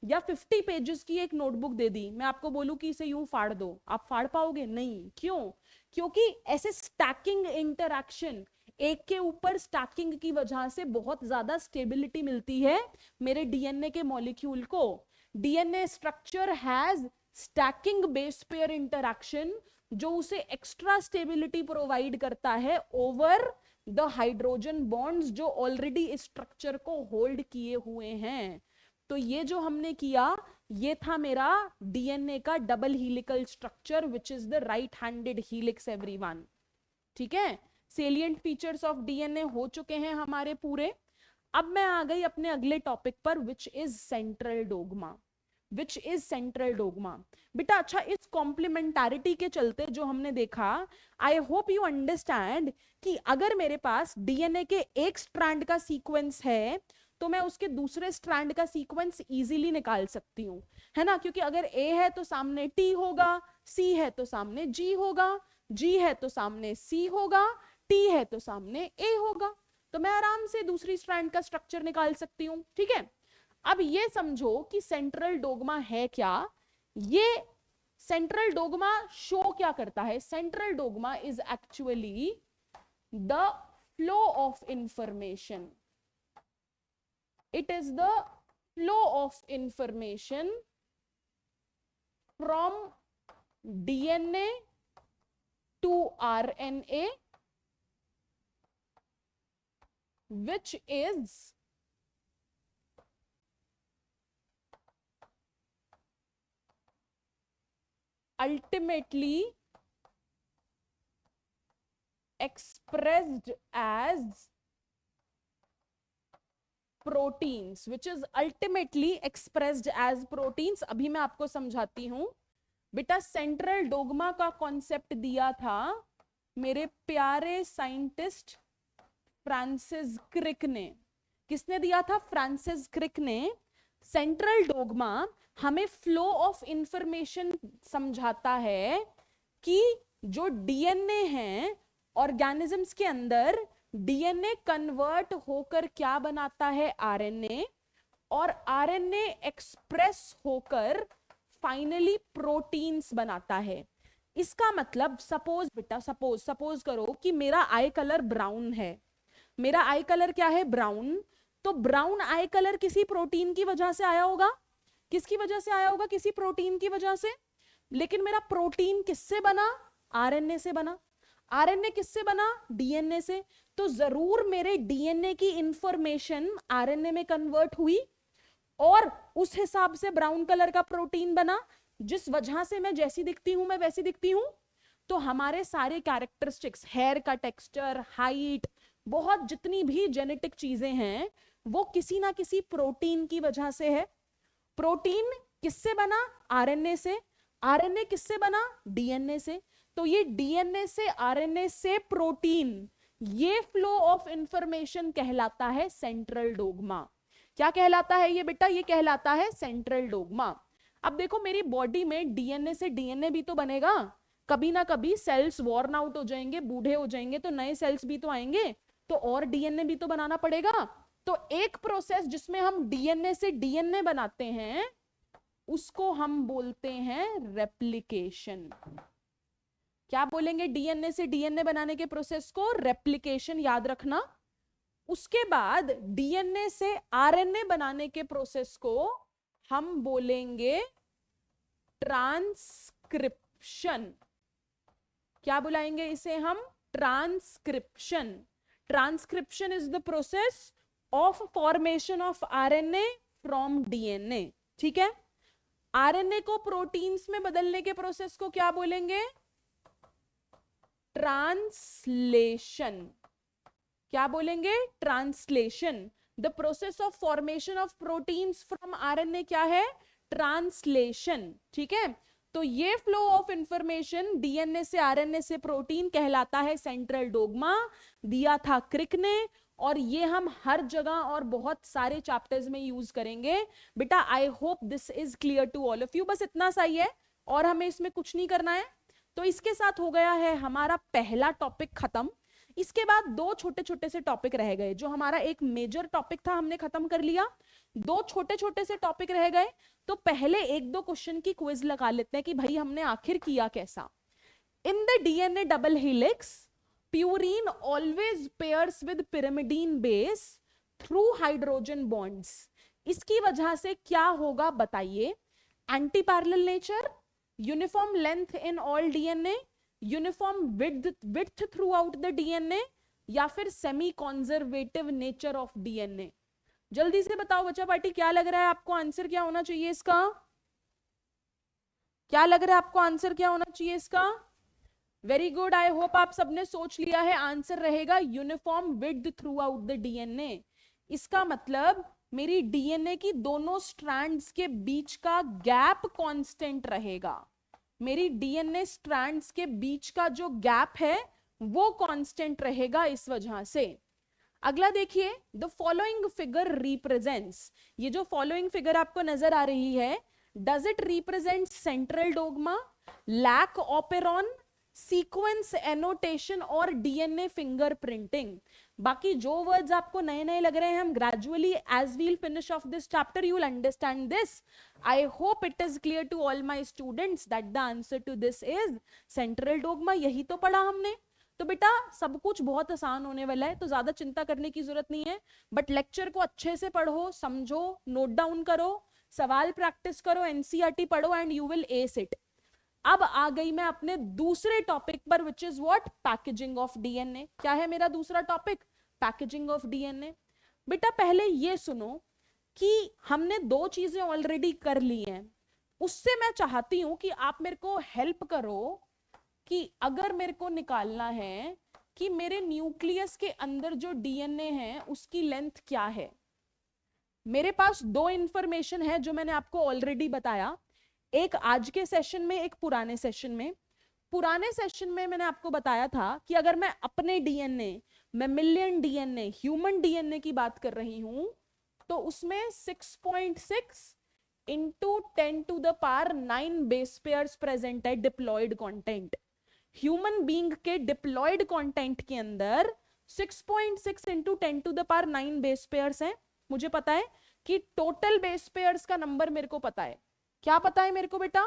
या 50 पेजेस की एक नोटबुक दे दी, मैं आपको बोलूं कि इसे यूं फाड़ दो, आप फाड़ पाओगे? नहीं। क्यों? क्योंकि ऐसे स्टैकिंग इंटरैक्शन, एक के ऊपर स्टैकिंग की वजह से बहुत ज्यादा स्टेबिलिटी मिलती है मेरे डीएनए के मॉलिक्यूल को। DNA structure has stacking base pair interaction, जो उसे एक्स्ट्रा स्टेबिलिटी प्रोवाइड करता है ओवर द हाइड्रोजन बॉन्ड्स जो ऑलरेडी इस स्ट्रक्चर को होल्ड किए हुए हैं। तो ये जो हमने किया, ये था मेरा डीएनए का double helical structure, which is the right handed helix everyone. ठीक है, सेलिएंट फीचर्स ऑफ डीएनए हो चुके हैं हमारे पूरे। अब मैं आ गई अपने अगले टॉपिक पर, which is central dogma. Which is central dogma बेटा, अच्छा इस कॉम्प्लीमेंटारिटी के चलते जो हमने देखा, आई होप यू अंडरस्टैंड कि अगर मेरे पास डीएनए के एक स्ट्रैंड का सीक्वेंस है तो मैं उसके दूसरे स्ट्रैंड का सीक्वेंस इजीली निकाल सकती हूँ, है ना। क्योंकि अगर ए है तो सामने टी होगा, सी है तो सामने जी होगा, जी है तो सामने सी होगा, टी है तो सामने ए होगा, तो मैं आराम से दूसरी स्ट्रैंड का स्ट्रक्चर निकाल सकती हूँ। ठीक है, अब ये समझो कि सेंट्रल डोग्मा है क्या। ये सेंट्रल डोग्मा शो क्या करता है? Central dogma is actually the flow of information. It is the flow of information from DNA to RNA, which is ultimately expressed as proteins, which is ultimately expressed as proteins. अभी मैं आपको समझाती हूं बेटा। Central dogma का concept दिया था मेरे प्यारे साइंटिस्ट फ्रांसिस क्रिक ने। किसने दिया था? फ्रांसिस क्रिक ने। सेंट्रल डोग्मा हमें फ्लो ऑफ इंफॉर्मेशन समझाता है कि जो डीएनए है ऑर्गेनिजम्स के अंदर, डीएनए कन्वर्ट होकर क्या बनाता है? आरएनए, और आरएनए एक्सप्रेस होकर फाइनली प्रोटीन्स बनाता है। इसका मतलब सपोज बेटा, सपोज करो कि मेरा आई कलर ब्राउन है। मेरा आई कलर क्या है? ब्राउन। तो ब्राउन आई कलर किसी प्रोटीन की वजह से आया होगा। किसकी वजह से आया होगा? किसी प्रोटीन की वजह से। लेकिन मेरा प्रोटीन किससे बना? आरएनए से बना। आरएनए किससे बना? डीएनए से। तो जरूर मेरे डीएनए की इंफॉर्मेशन आरएनए में कन्वर्ट हुई और उस हिसाब से ब्राउन कलर का प्रोटीन बना, जिस वजह से मैं जैसी दिखती हूं मैं वैसी दिखती हूं। तो हमारे सारे कैरेक्टरिस्टिक्स, हेयर का टेक्सचर, हाइट, बहुत जितनी भी जेनेटिक चीजें हैं वो किसी ना किसी प्रोटीन की वजह से है। प्रोटीन किससे बना? आरएनए से। आरएनए किससे बना? डीएनए से। तो ये डीएनए से आरएनए से प्रोटीन, ये फ्लो ऑफ इंफॉर्मेशन कहलाता है सेंट्रल डोग्मा। क्या कहलाता है ये बेटा? ये कहलाता है सेंट्रल डोग्मा। अब देखो मेरी बॉडी में डीएनए से डीएनए भी तो बनेगा, कभी ना कभी सेल्स वॉर्न आउट हो जाएंगे, बूढ़े हो जाएंगे, तो नए सेल्स भी तो आएंगे, तो और डीएनए भी तो बनाना पड़ेगा। तो एक प्रोसेस जिसमें हम डीएनए से डीएनए बनाते हैं उसको हम बोलते हैं रेप्लिकेशन। क्या बोलेंगे? डीएनए से डीएनए बनाने के प्रोसेस को रेप्लिकेशन, याद रखना। उसके बाद डीएनए से आरएनए बनाने के प्रोसेस को हम बोलेंगे ट्रांसक्रिप्शन। क्या बुलाएंगे इसे हम? Transcription. Transcription is the process of formation of RNA from DNA. ठीक है। आरएनए को प्रोटीन्स में बदलने के प्रोसेस को क्या बोलेंगे? ट्रांसलेशन। क्या बोलेंगे? Translation. The process of formation of proteins from RNA क्या है? ट्रांसलेशन। ठीक है। तो ये फ्लो ऑफ इंफॉर्मेशन डीएनए से आरएनए से प्रोटीन कहलाता है सेंट्रल डोग्मा। दिया था क्रिक ने, और ये हम हर जगह और बहुत सारे चैप्टर्स में यूज करेंगे बेटा। I hope this is clear to all of you. बस इतना सा ही है और हमें इसमें कुछ नहीं करना है। तो इसके साथ हो गया है हमारा पहला टॉपिक खत्म। इसके बाद दो छोटे छोटे से टॉपिक रह गए। जो हमारा एक मेजर टॉपिक था हमने खत्म कर लिया, दो छोटे छोटे से टॉपिक रह गए। तो पहले एक दो क्वेश्चन की क्विज लगा लेते हैं कि भाई हमने आखिर किया कैसा। In the DNA double helix, purine always pairs with pyrimidine base through hydrogen bonds. इसकी वजह से क्या होगा बताइए? Anti parallel nature, uniform length in all DNA, uniform width through out the DNA, या फिर semi conservative nature of DNA. जल्दी से बताओ बच्चा पार्टी, क्या लग रहा है आपको? आंसर क्या होना चाहिए इसका? क्या लग रहा है आपको? आंसर क्या होना चाहिए इसका? Very good. आई होप आप सबने सोच लिया है। आंसर रहेगा uniform width through out the DNA. इसका मतलब मेरी डीएनए की दोनों स्ट्रैंड्स के बीच का गैप कांस्टेंट रहेगा। मेरी डीएनए स्ट्रैंड्स के बीच का जो गैप है वो कांस्टेंट रहेगा इस वजह से। अगला देखिए, द फॉलोइंग फिगर रिप्रेजेंट्स। ये जो फॉलोइंग फिगर आपको नजर आ रही है, does it represent central dogma, lac operon, sequence annotation और डीएनए फिंगरप्रिंटिंग? बाकी जो वर्ड्स आपको नए नए लग रहे हैं, हम gradually as we'll finish off this chapter you will understand this. I hope it is clear to all my students that the answer to this is central dogma. यही तो पढ़ा हमने। तो बेटा सब कुछ बहुत आसान होने वाला है, तो ज्यादा चिंता करने की जरूरत नहीं है। बट लेक्चर को अच्छे से पढ़ो, समझो, नोट डाउन करो, सवाल प्रैक्टिस करो, एनसीईआरटी पढ़ो and you will S it. अब आ गई मैं अपने दूसरे टॉपिक पर, which is what? Packaging of DNA. क्या है मेरा दूसरा टॉपिक? Packaging of DNA. बेटा पहले ये सुनो कि हमने दो चीजें ऑलरेडी कर ली हैं, उससे मैं चाहती हूं कि आप मेरे को हेल्प करो कि अगर मेरे को निकालना है कि मेरे न्यूक्लियस के अंदर जो डीएनए है उसकी लेंथ क्या है। मेरे पास दो इंफॉर्मेशन है जो मैंने आपको ऑलरेडी बताया, एक आज के सेशन में, एक पुराने सेशन में। पुराने सेशन में मैंने आपको बताया था कि अगर मैं अपने DNA, mammalian DNA, human DNA की बात कर रही हूं, तो उसमें 6.6 into 10 to the power 9 base pairs present है, डिप्लॉयड कंटेंट। ह्यूमन बीइंग के डिप्लॉयड कंटेंट के अंदर 6.6 into 10 to the power 9 base pairs हैं। मुझे पता है कि टोटल बेस पेयर्स का नंबर मेरे को पता है। क्या पता है मेरे को बेटा?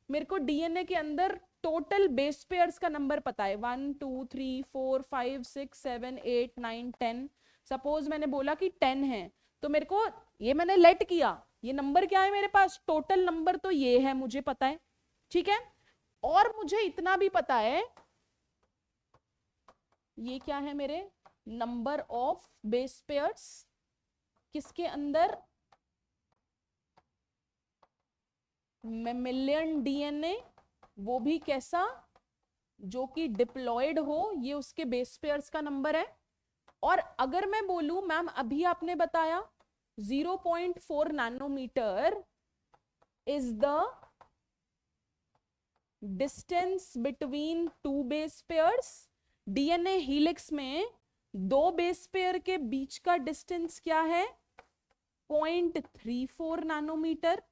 मेरे को डीएनए के अंदर टोटल बेस पेयर्स का नंबर पता है, 1 2 3 4 5 6 7 8 9 10। सपोज मैंने बोला कि 10 है, तो मेरे को ये मैंने लेट किया, ये नंबर क्या है मेरे पास? टोटल नंबर तो ये है, मुझे पता है। ठीक है। और मुझे इतना भी पता है, ये क्या है मेरे? नंबर ऑफ बेस पेयर्स किसके अंदर? मैमिलियन डीएनए, वो भी कैसा? जो कि डिप्लॉयड हो, ये उसके बेस पेयर्स का नंबर है। और अगर मैं बोलूं मैम अभी आपने बताया 0.4 nanometre is the distance between two base pairs. DNA helix में दो बेस पेयर के बीच का डिस्टेंस क्या है? 0.34 नैनोमीटर।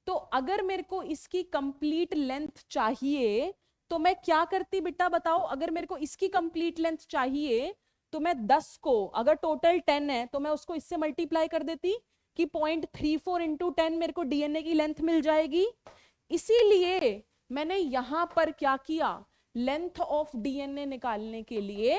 तो अगर मेरे को इसकी कंप्लीट लेंथ चाहिए तो मैं क्या करती बेटा बताओ? अगर मेरे को इसकी कंप्लीट लेंथ चाहिए तो मैं 10 को, अगर टोटल 10 है तो मैं उसको इससे मल्टीप्लाई कर देती कि 0.34 इंटू 10 मेरे को डीएनए की लेंथ मिल जाएगी। इसीलिए मैंने यहां पर क्या किया, लेंथ ऑफ डीएनए निकालने के लिए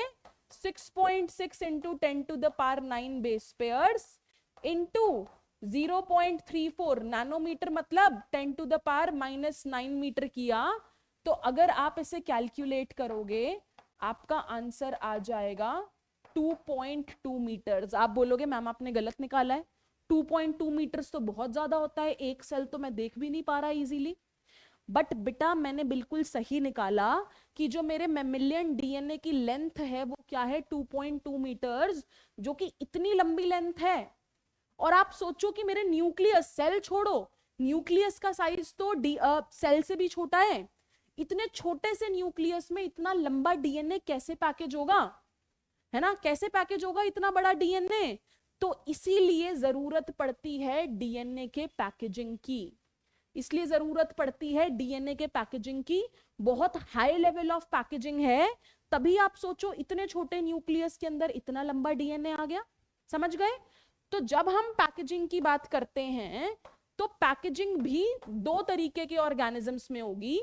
6.6 into 10 to the power 9 base pairs into 0.34 nanometre मतलब 10 टू द पावर -9 मीटर किया। तो अगर आप इसे कैलकुलेट करोगे आपका आंसर आ जाएगा 2.2 मीटर्स। आप बोलोगे मैम आपने गलत निकाला है, 2.2 मीटर्स तो बहुत ज्यादा होता है, एक सेल तो मैं देख भी नहीं पा रहा इजीली। बट बेटा मैंने बिल्कुल सही निकाला कि जो मेरे मेमिलियन डीएनए की लेंथ है वो क्या है, 2.2 मीटर्स, जो कि इतनी लंबी लेंथ है। और आप सोचो कि मेरे न्यूक्लियस, सेल छोड़ो, न्यूक्लियस का साइज तो सेल से भी छोटा है। इतने छोटे से न्यूक्लियस में इतना लंबा डीएनए कैसे पैकेज होगा, है ना? कैसे पैकेज होगा इतना बड़ा डीएनए? तो इसीलिए जरूरत पड़ती है डीएनए के पैकेजिंग की, इसलिए जरूरत पड़ती है डीएनए के पैकेजिंग की। बहुत हाई लेवल ऑफ पैकेजिंग है, तभी आप सोचो इतने छोटे न्यूक्लियस के अंदर इतना लंबा डीएनए आ गया। समझ गए? तो जब हम पैकेजिंग की बात करते हैं तो पैकेजिंग भी दो तरीके के ऑर्गेनिजम्स में होगी।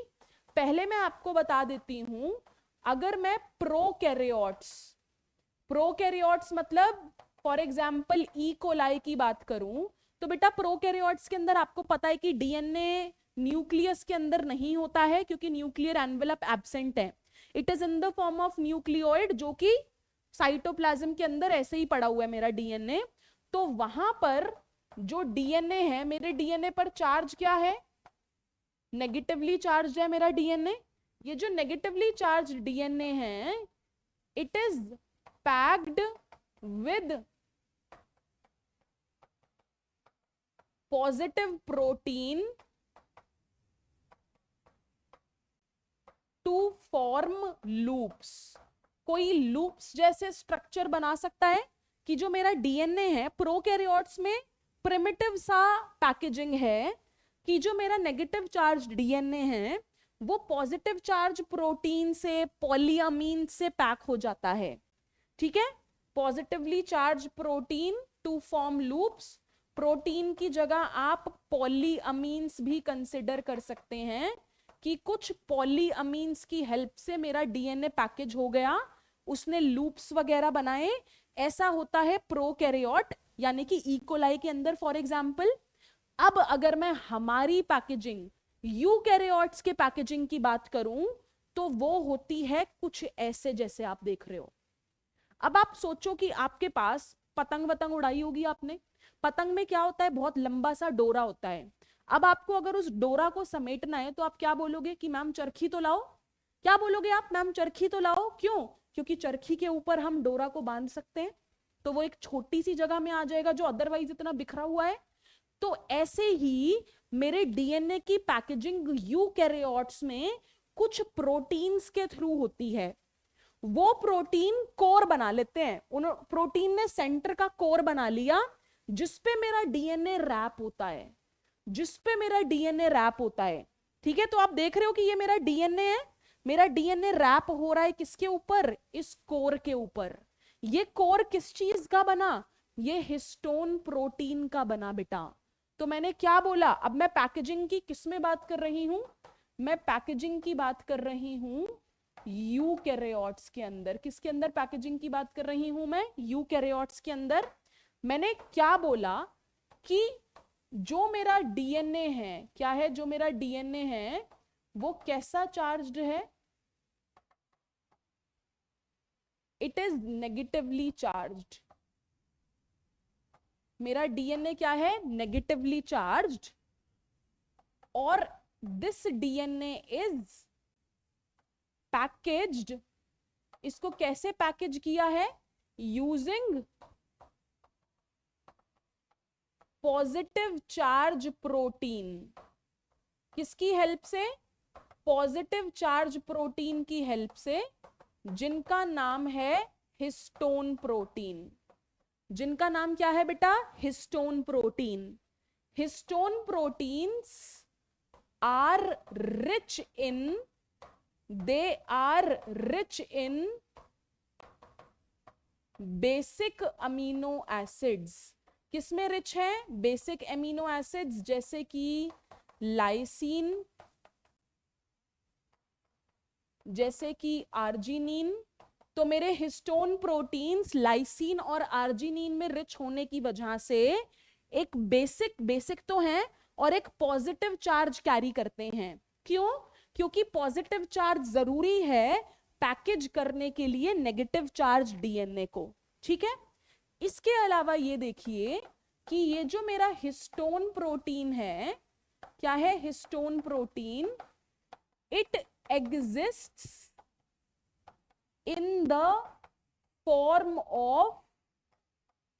पहले मैं आपको बता देती हूं, अगर मैं प्रोकैरियोट्स मतलब फॉर एग्जांपल ई कोलाई की बात करूं तो बेटा प्रोकैरियोट्स के अंदर आपको पता है कि डीएनए न्यूक्लियस के अंदर नहीं होता है क्योंकि न्यूक्लियर एनवेलप एब्सेंट है। It is in the form of nucleoid, जो कि साइटोप्लाज्म के अंदर ऐसे ही पड़ा हुआ है मेरा डीएनए। तो वहां पर जो डीएनए है, मेरे डीएनए पर चार्ज क्या है? नेगेटिवली चार्ज है मेरा डीएनए। ये जो नेगेटिवली चार्ज डीएनए है it is packed with positive protein to form loops. कोई लूप्स जैसे स्ट्रक्चर बना सकता है कि जो मेरा डीएनए है, प्रोकैरियोट्स में प्रिमिटिव सा पैकेजिंग है कि जो मेरा नेगेटिव चार्ज डीएनए है वो पॉजिटिव चार्ज प्रोटीन से, पॉलीअमीन से पैक हो जाता है। ठीक है? Positively charge protein to form loops. Protein की जगह आप पॉलीअमीन्स भी कंसिडर कर सकते हैं कि कुछ पॉलीअमीन्स की हेल्प से मेरा डीएनए पैकेज हो गया, उसने लूप्स वगैरह बनाए। ऐसा होता है प्रोकैरियोट यानी कि ई कोलाई के अंदर फॉर एग्जांपल। अब अगर मैं हमारी पैकेजिंग, यूकैरियोट्स के पैकेजिंग की बात करूं तो वो होती है कुछ ऐसे जैसे आप देख रहे हो। अब आप सोचो कि आपके पास पतंग वतंग उड़ाई होगी आपने। पतंग में क्या होता है, बहुत लंबा सा डोरा होता है। अब आपको अगर उस डोरा को समेटना है तो आप क्या बोलोगे कि मैम चरखी तो लाओ। क्या बोलोगे आप? मैम चरखी तो लाओ। क्यों? क्योंकि चरखी के ऊपर हम डोरा को बांध सकते हैं, तो वो एक छोटी सी जगह में आ जाएगा जो अदरवाइज इतना बिखरा हुआ है। तो ऐसे ही मेरे डीएनए की पैकेजिंग यूकैरियोट्स में कुछ प्रोटीन्स के थ्रू होती है। वो प्रोटीन कोर बना लेते हैं, उन प्रोटीन ने सेंटर का कोर बना लिया जिसपे मेरा डीएनए रैप होता है, जिसपे मेरा डीएनए रैप होता है। ठीक है? तो आप देख रहे हो कि ये मेरा डीएनए है, मेरा डीएनए रैप हो रहा है किसके ऊपर? इस कोर के ऊपर। ये कोर किस चीज का बना? ये हिस्टोन प्रोटीन का बना बेटा। तो मैंने क्या बोला? अब मैं पैकेजिंग की किस में बात कर रही हूं? मैं पैकेजिंग की बात कर रही हूं यूकैरियोट्स के अंदर। किसके अंदर पैकेजिंग की बात कर रही हूं मैं? यूकैरियोट्स के अंदर। मैंने क्या बोला कि जो मेरा डीएनए है, क्या है? जो मेरा डीएनए है वो कैसा चार्ज्ड है? It is negatively charged. मेरा डीएनए क्या है? Negatively charged. और दिस डीएनए इज पैकेज्ड, इसको कैसे पैकेज किया है? Using positive charge protein. किसकी हेल्प से? पॉजिटिव चार्ज प्रोटीन की हेल्प से, जिनका नाम है हिस्टोन प्रोटीन। जिनका नाम क्या है बेटा? Histone protein. Histone proteins are rich in, they are rich in basic amino acids. किसमें रिच है? बेसिक अमीनो एसिड्स, जैसे कि लाइसीन, जैसे कि आर्जिनिन। तो मेरे हिस्टोन प्रोटीन्स लाइसीन और आर्जिनिन में रिच होने की वजह से एक बेसिक तो हैं और एक पॉजिटिव चार्ज कैरी करते हैं। क्यों? क्योंकि पॉजिटिव चार्ज जरूरी है पैकेज करने के लिए नेगेटिव चार्ज डीएनए को। ठीक है। इसके अलावा ये देखिए कि ये जो मेरा हिस्टोन प्रोटीन है, क्या है? Histone protein, it exists in the form of,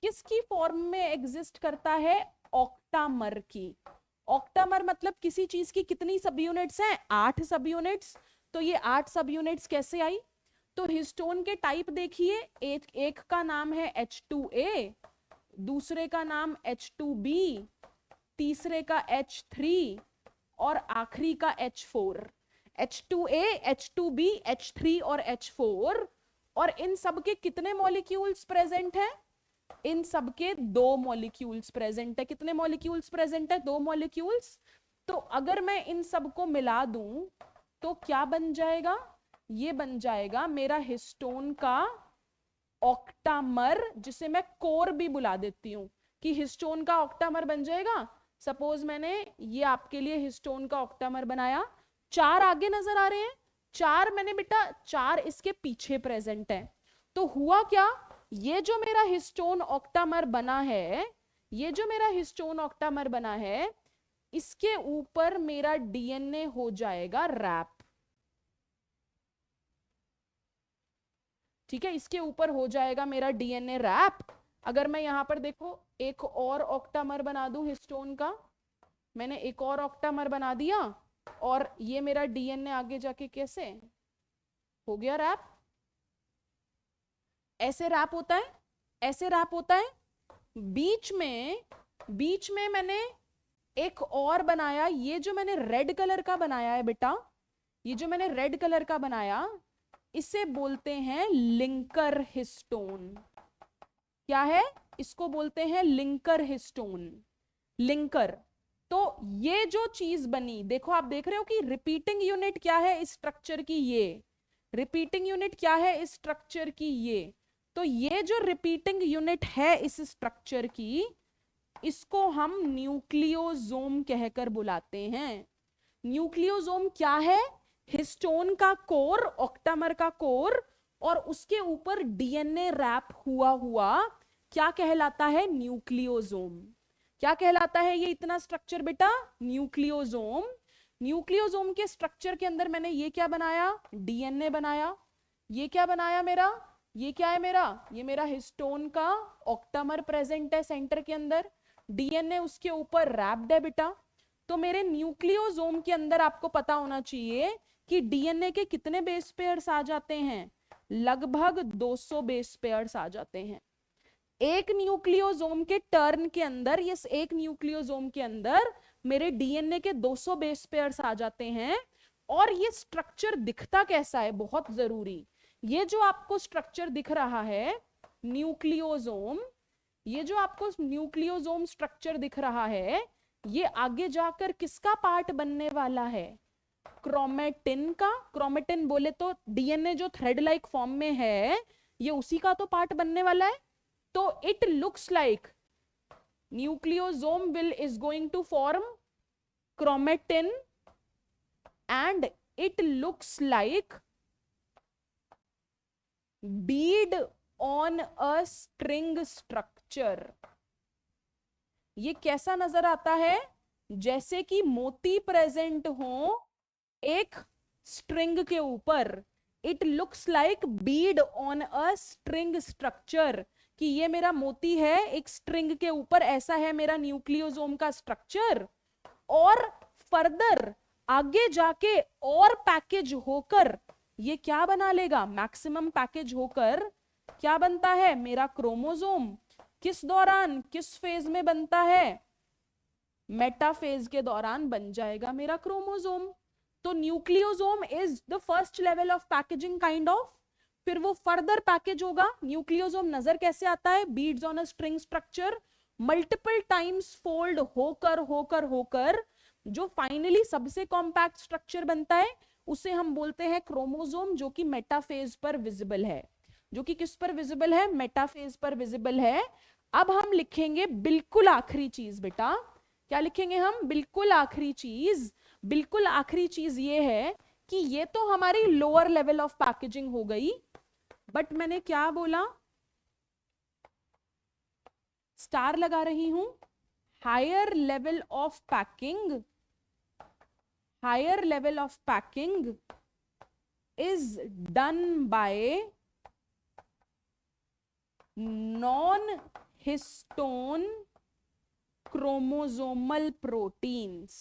किसकी फॉर्म में एग्जिस्ट करता है? ऑक्टामर की। ऑक्टामर मतलब किसी चीज की कितनी सब यूनिट्स हैं? 8 सब यूनिट्स। तो ये 8 सब यूनिट्स कैसे आई? तो हिस्टोन के टाइप देखिए, एक का नाम है H2A, दूसरे का नाम H2B, तीसरे का H3 और आखिरी का H4। H2A, H2B, H3 और H4। और इन सब के कितने मॉलिक्यूल्स प्रेजेंट हैं? इन सबके 2 मॉलिक्यूल्स प्रेजेंट है। कितने मॉलिक्यूल्स प्रेजेंट है? 2 मॉलिक्यूल्स। तो अगर मैं इन सबको मिला दूं तो क्या बन जाएगा? ये बन जाएगा मेरा हिस्टोन का ऑक्टामर, जिसे मैं कोर भी बुला देती हूं कि हिस्टोन का ऑक्टामर बन जाएगा। सपोज मैंने ये आपके लिए हिस्टोन का ऑक्टामर बनाया। 4 आगे नजर आ रहे हैं, 4 मैंने बेटा 4 इसके पीछे प्रेजेंट है। तो हुआ क्या? ये जो मेरा हिस्टोन ऑक्टामर बना है, ये जो मेरा हिस्टोन ऑक्टामर बना है, इसके ऊपर मेरा डीएनए हो जाएगा रैप। ठीक है, इसके ऊपर हो जाएगा मेरा डीएनए रैप। अगर मैं यहां पर देखो एक और ऑक्टामर बना दूं हिस्टोन का, मैंने एक और ऑक्टामर बना दिया और ये मेरा डीएनए आगे जाके कैसे हो गया रैप। ऐसे रैप होता है, ऐसे रैप होता है। बीच में मैंने एक और बनाया। ये जो मैंने रेड कलर का बनाया है बेटा, ये जो मैंने रेड कलर का बनाया, इसे बोलते हैं लिंकर हिस्टोन। क्या है? इसको बोलते हैं लिंकर हिस्टोन। लिंकर। तो ये जो चीज बनी, देखो आप देख रहे हो कि रिपीटिंग यूनिट क्या है इस स्ट्रक्चर की? ये रिपीटिंग यूनिट क्या है इस स्ट्रक्चर की? ये। तो ये जो रिपीटिंग यूनिट है इस स्ट्रक्चर की, इसको हम न्यूक्लियोसोम कहकर बुलाते हैं। न्यूक्लियोसोम क्या है? हिस्टोन का कोर, ऑक्टामर का कोर, और उसके ऊपर डीएनए रैप हुआ क्या कहलाता है? न्यूक्लियोसोम। क्या कहलाता है ये इतना स्ट्रक्चर बेटा? न्यूक्लियोसोम। न्यूक्लियोसोम के स्ट्रक्चर के अंदर मैंने ये क्या बनाया? डीएनए बनाया। ये क्या बनाया मेरा? ये क्या है मेरा? ये मेरा हिस्टोन का ऑक्टामर प्रेजेंट है सेंटर के अंदर, डीएनए उसके ऊपर रैप्ड है बेटा। तो मेरे न्यूक्लियोसोम के अंदर आपको पता होना चाहिए कि डीएनए के कितने बेस पेयर्स आ जाते हैं? लगभग 200 बेस पेयर्स आ जाते हैं एक न्यूक्लियोसोम के टर्न के अंदर। ये एक न्यूक्लियोसोम के अंदर मेरे डीएनए के 200 बेस पेयर्स आ जाते हैं। और ये स्ट्रक्चर दिखता कैसा है? बहुत जरूरी, ये जो आपको स्ट्रक्चर दिख रहा है न्यूक्लियोसोम, ये जो आपको न्यूक्लियोसोम स्ट्रक्चर दिख रहा है, ये आगे जाकर किसका पार्ट बनने वाला है? क्रोमेटिन का। क्रोमेटिन बोले तो डीएनए जो थ्रेड लाइक फॉर्म में है, ये उसी का तो पार्ट बनने वाला है। तो it looks like nucleosome will is going to form chromatin and it looks like bead on a string structure। ये कैसा नजर आता है? जैसे कि मोती प्रेजेंट हो एक स्ट्रिंग के ऊपर, it looks like Beed on a string structure, कि ये मेरा मोती है एक स्ट्रिंग के ऊपर, ऐसा है मेरा न्यूक्लियोसोम का स्ट्रक्चर। और फर्दर आगे जाके और पैकेज होकर ये क्या बना लेगा, मैक्सिमम पैकेज होकर क्या बनता है, मेरा क्रोमोसोम। किस दौरान, किस फेज में बनता है, मेटाफेज के दौरान बन जाएगा मेरा क्रोमोसोम। तो nucleosome is the first level of packaging kind of, फिर वो फर्दर पैकेज होगा। न्यूक्लियोसोम नजर कैसे आता है, beads on a string structure, multiple times fold होकर होकर होकर जो फाइनली सबसे कॉम्पैक्ट स्ट्रक्चर बनता है उसे हम बोलते हैं क्रोमोसोम, जो कि मेटाफेज पर विजिबल है। जो कि किस पर विजिबल है, मेटाफेज पर विजिबल है। अब हम लिखेंगे बिल्कुल आखिरी चीज बेटा, क्या लिखेंगे हम, बिल्कुल आखिरी चीज। बिल्कुल आखिरी चीज ये है कि ये तो हमारी लोअर लेवल ऑफ पैकेजिंग हो गई, बट मैंने क्या बोला, स्टार लगा रही हूं, higher level of packing, higher level of packing is done by non histone chromosomal proteins.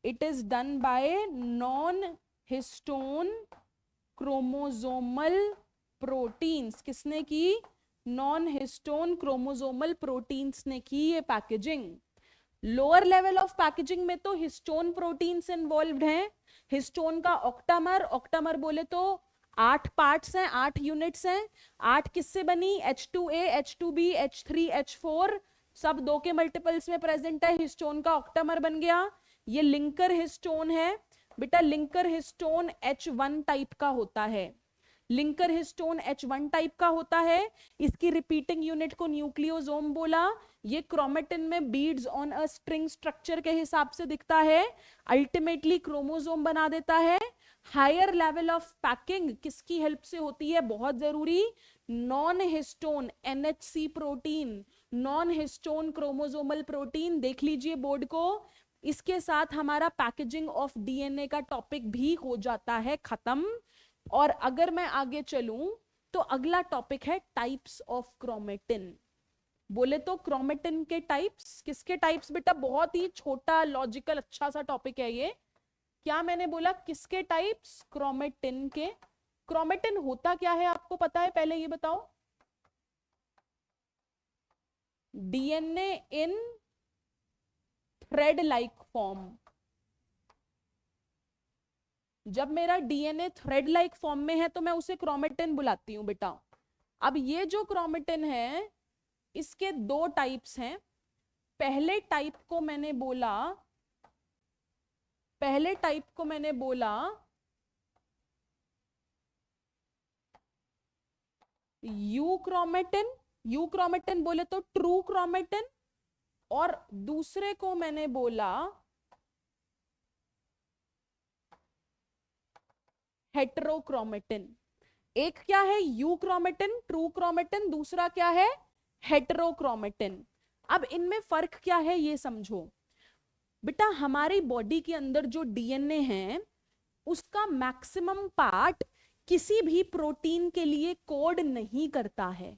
It is done by non-histone chromosomal proteins. किसने की, non-histone chromosomal proteins ने की ये packaging. Lower level of packaging में तो हिस्टोन प्रोटीन्स इन्वॉल्व्ड हैं। Histone का octamer, octamer बोले तो 8 पार्ट्स हैं, 8 यूनिट्स हैं। 8 किससे बनी, H2A, H2B, H3, H4, सब 2 के मल्टीपल्स में प्रेजेंट है। हिस्टोन का ऑक्टामर बन गया। ये लिंकर हिस्टोन है बेटा, लिंकर हिस्टोन H1 टाइप का होता है। लिंकर हिस्टोन H1 टाइप का होता है। इसकी रिपीटिंग यूनिट को न्यूक्लियोसोम बोला। ये क्रोमेटिन में beads on a string structure के हिसाब से दिखता है, अल्टीमेटली क्रोमोसोम बना देता है। हायर लेवल ऑफ पैकिंग किसकी हेल्प से होती है, बहुत जरूरी, non histone NHC protein, non histone chromosomal protein. देख लीजिए बोर्ड को। इसके साथ हमारा पैकेजिंग ऑफ DNA का टॉपिक भी हो जाता है खत्म। और अगर मैं आगे चलूं तो अगला टॉपिक है टाइप्स ऑफ क्रोमेटिन। बोले तो क्रोमेटिन के टाइप्स, किसके टाइप्स बेटा, बहुत ही छोटा लॉजिकल अच्छा सा टॉपिक है ये। क्या मैंने बोला, किसके टाइप्स, क्रोमेटिन के। क्रोमेटिन होता क्या है आपको पता है, पहले ये बताओ। DNA इन थ्रेड लाइक फॉर्म। जब मेरा DNA थ्रेड लाइक फॉर्म में है तो मैं उसे क्रोमेटिन बुलाती हूं बेटा। अब ये जो क्रोमेटिन है इसके 2 टाइप्स हैं। पहले टाइप को मैंने बोला, पहले टाइप को मैंने बोला यू क्रोमेटिन, यू क्रोमेटिन बोले तो ट्रू क्रोमेटिन, और दूसरे को मैंने बोला हेटेरोक्रोमेटिन। एक क्या है यू क्रोमेटिन, ट्रू क्रोमेटिन, दूसरा क्या है हेटेरोक्रोमेटिन। अब इनमें फर्क क्या है ये समझो बेटा। हमारी बॉडी के अंदर जो DNA है उसका मैक्सिमम पार्ट किसी भी प्रोटीन के लिए कोड नहीं करता है।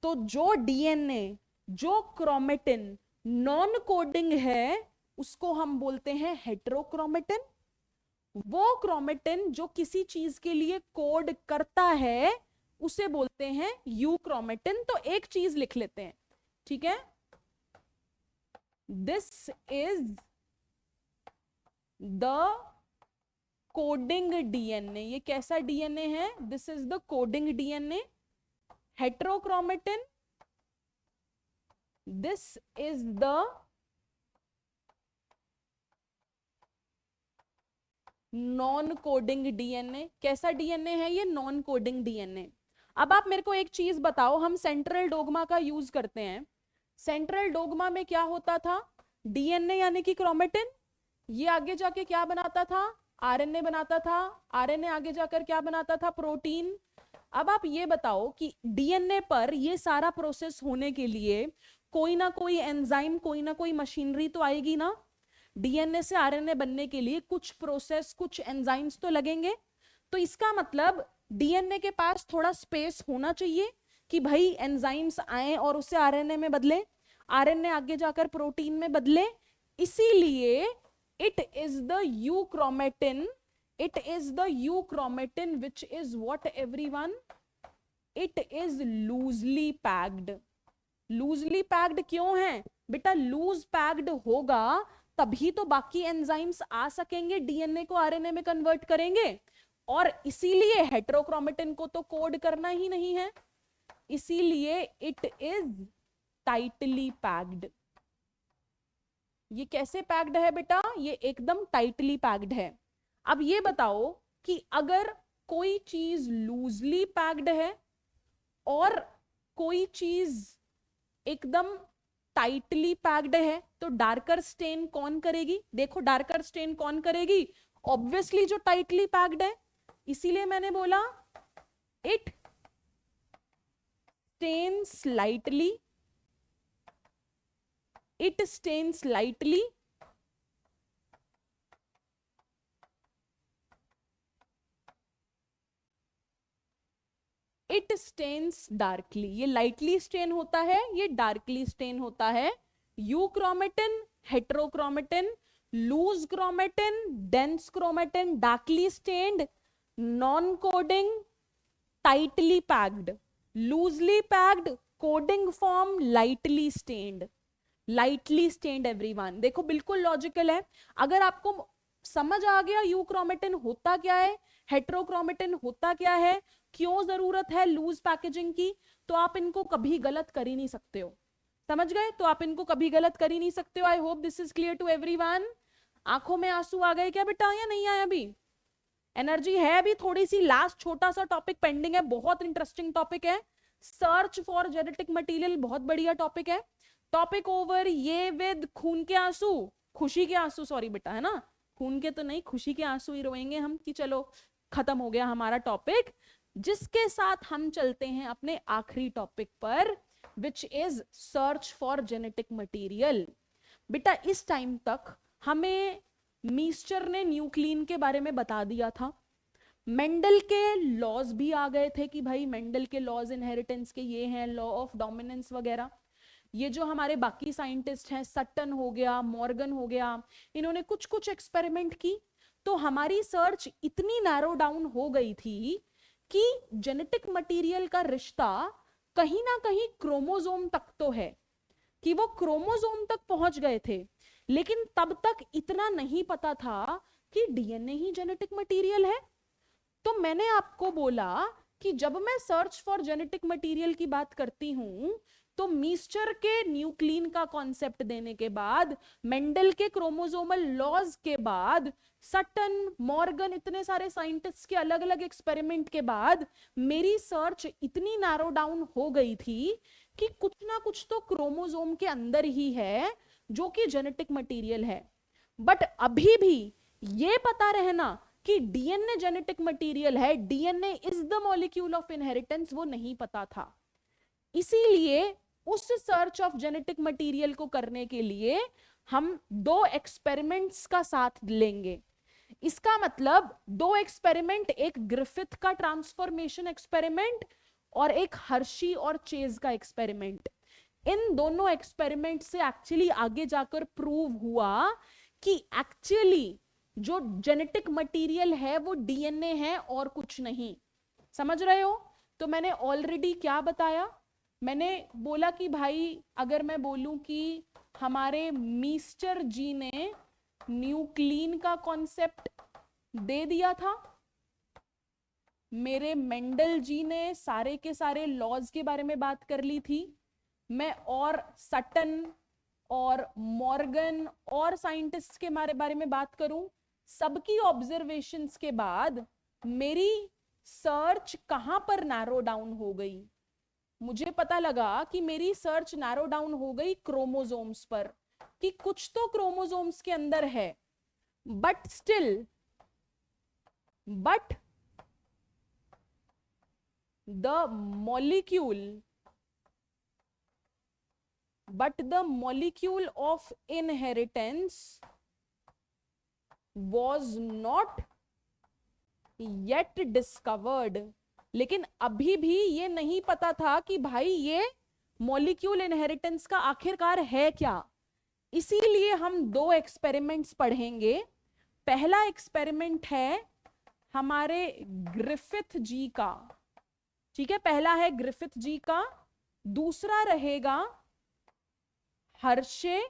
तो जो DNA, जो क्रोमेटिन नॉन कोडिंग है उसको हम बोलते हैं हेटेरोक्रोमेटिन। वो क्रोमेटिन जो किसी चीज के लिए कोड करता है उसे बोलते हैं यू क्रोमेटिन। तो एक चीज लिख लेते हैं, ठीक है, this is the coding DNA। ये कैसा DNA है, this is the coding DNA। Heterochromatin, this is the non coding DNA। कैसा DNA है ये, नॉन कोडिंग DNA। अब आप मेरे को एक चीज बताओ, हम सेंट्रल डोग्मा का यूज करते हैं। सेंट्रल डोग्मा में क्या होता था, DNA यानी कि क्रोमेटिन, ये आगे जाके क्या बनाता था, RNA बनाता था। RNA आगे जाकर क्या बनाता था, प्रोटीन। अब आप ये बताओ कि DNA पर ये सारा प्रोसेस होने के लिए कोई ना कोई एंजाइम, कोई ना कोई मशीनरी तो आएगी ना। डीएनए से आरएनए बनने के लिए कुछ प्रोसेस, कुछ एंजाइम्स तो लगेंगे। तो इसका मतलब डीएनए के पास थोड़ा स्पेस होना चाहिए कि भाई एंजाइम्स आए और उसे आरएनए में बदले, आरएनए आगे जाकर प्रोटीन में बदले। इसीलिए it is the euchromatin, it is the euchromatin which is what everyone, it is loosely packed। loosely packed क्यों है बेटा? लूज पैक्ड होगा तभी तो बाकी एंजाइम्स आ सकेंगे, डीएनए को आरएनए में कन्वर्ट करेंगे। और इसीलिए हेट्रोक्रोमेटिन को तो कोड करना ही नहीं है, इसीलिए इट इज टाइटली पैक्ड। ये कैसे पैक्ड है बेटा? ये एकदम टाइटली पैक्ड है। अब ये बताओ कि अगर कोई चीज लूजली पैक्ड है और कोई चीज एकदम टाइटली पैक्ड है तो डार्कर स्टेन कौन करेगी? देखो डार्कर स्टेन कौन करेगी? ऑब्वियसली जो टाइटली पैक्ड है। इसीलिए मैंने बोला it stains lightly, it stains lightly, it stains darkly. ये लाइटली स्टेन होता है, ये डार्कली स्टेन होता है। Euchromatin, heterochromatin, loose chromatin, dense chromatin, darkly stained, non coding, tightly packed. Loosely packed, coding form, lightly stained. Lightly stained everyone. देखो बिल्कुल logical है। अगर आपको समझ आ गया यूक्रोमेटिन होता क्या है, हेट्रोक्रोमेटिन होता क्या है, क्यों जरूरत है लूज पैकेजिंग की, तो आप इनको कभी गलत कर ही नहीं सकते हो। समझ गए? तो आप इनको कभी गलत कर ही नहीं सकते हो। I hope this is clear to everyone. आंखों में आंसू आ गए क्या बेटा, या नहीं आया? अभी एनर्जी है? अभी थोड़ी सी लास्ट छोटा सा टॉपिक पेंडिंग है, बहुत इंटरेस्टिंग टॉपिक है। सर्च फॉर जेनेटिक मटेरियल बहुत बढ़िया टॉपिक है। Topic over. ये विद खून के आंसू, खुशी के आंसू, सॉरी बेटा, है ना, खून के तो नहीं, खुशी के आंसू ही रोएंगे हम कि चलो खत्म हो गया हमारा टॉपिक। जिसके साथ हम चलते हैं अपने आखिरी टॉपिक पर, which is search for genetic material. बेटा इस टाइम तक हमें मीस्टर ने न्यूक्लिन के बारे में बता दिया था, मेंडल के लॉज भी आ गए थे कि भाई मेंडल के लॉज इनहेरिटेंस के ये हैं, लॉ ऑफ डोमिनेंस वगैरह। ये जो हमारे बाकी साइंटिस्ट हैं, सटन हो गया, मॉर्गन हो गया, इन्होंने कुछ कुछ एक्सपेरिमेंट की। तो हमारी सर्च इतनी नैरो डाउन हो गई थी कि जेनेटिक मटेरियल का रिश्ता कहीं ना कहीं क्रोमोसोम तक तो है, कि वो क्रोमोसोम तक पहुंच गए थे। लेकिन तब तक इतना नहीं पता था कि डीएनए ही जेनेटिक मटेरियल है। तो मैंने आपको बोला कि जब मैं सर्च फॉर जेनेटिक मटेरियल की बात करती हूं तो मीस्टर के न्यूक्लिन का कॉन्सेप्ट देने के बाद, मेंडल के क्रोमोसोमल लॉज के बाद, सटन, मॉर्गन, इतने सारे साइंटिस्ट के अलग अलग एक्सपेरिमेंट के बाद मेरी सर्च इतनी नैरो डाउन हो गई थी कि कुछ ना कुछ तो क्रोमोसोम के अंदर ही है जो कि जेनेटिक मटेरियल है। बट अभी भी ये पता रहना कि डीएनए जेनेटिक मटेरियल है, DNA is the molecule of inheritance, वो नहीं पता था। इसीलिए उस सर्च ऑफ जेनेटिक मटेरियल को करने के लिए हम दो एक्सपेरिमेंट्स का साथ लेंगे। इसका मतलब दो एक्सपेरिमेंट, एक ग्रिफिथ का ट्रांसफॉर्मेशन एक्सपेरिमेंट और एक हर्शी और चेज का एक्सपेरिमेंट। इन दोनों एक्सपेरिमेंट से एक्चुअली आगे जाकर प्रूव हुआ कि एक्चुअली जो जेनेटिक मटेरियल है वो डीएनए है और कुछ नहीं। समझ रहे हो? तो मैंने ऑलरेडी क्या बताया, मैंने बोला कि भाई अगर मैं बोलूं कि हमारे मीस्टर जी ने न्यूक्लिन का कॉन्सेप्ट दे दिया था, मेरे मेंडल जी ने सारे के सारे लॉज के बारे में बात कर ली थी, मैं और सटन और मॉर्गन और साइंटिस्ट के बारे में बात करूं, सबकी ऑब्जर्वेशंस के बाद मेरी सर्च कहां पर नैरो डाउन हो गई? मुझे पता लगा कि मेरी सर्च नैरो डाउन हो गई क्रोमोसोम्स पर, कि कुछ तो क्रोमोसोम्स के अंदर है। But still, but the molecule of inheritance was not yet discovered, लेकिन अभी भी ये नहीं पता था कि भाई ये मॉलिक्यूल इनहेरिटेंस का आखिरकार है क्या। इसीलिए हम दो एक्सपेरिमेंट्स पढ़ेंगे। पहला एक्सपेरिमेंट है हमारे ग्रिफिथ जी का, ठीक है, पहला है ग्रिफिथ जी का। दूसरा रहेगा हर्शे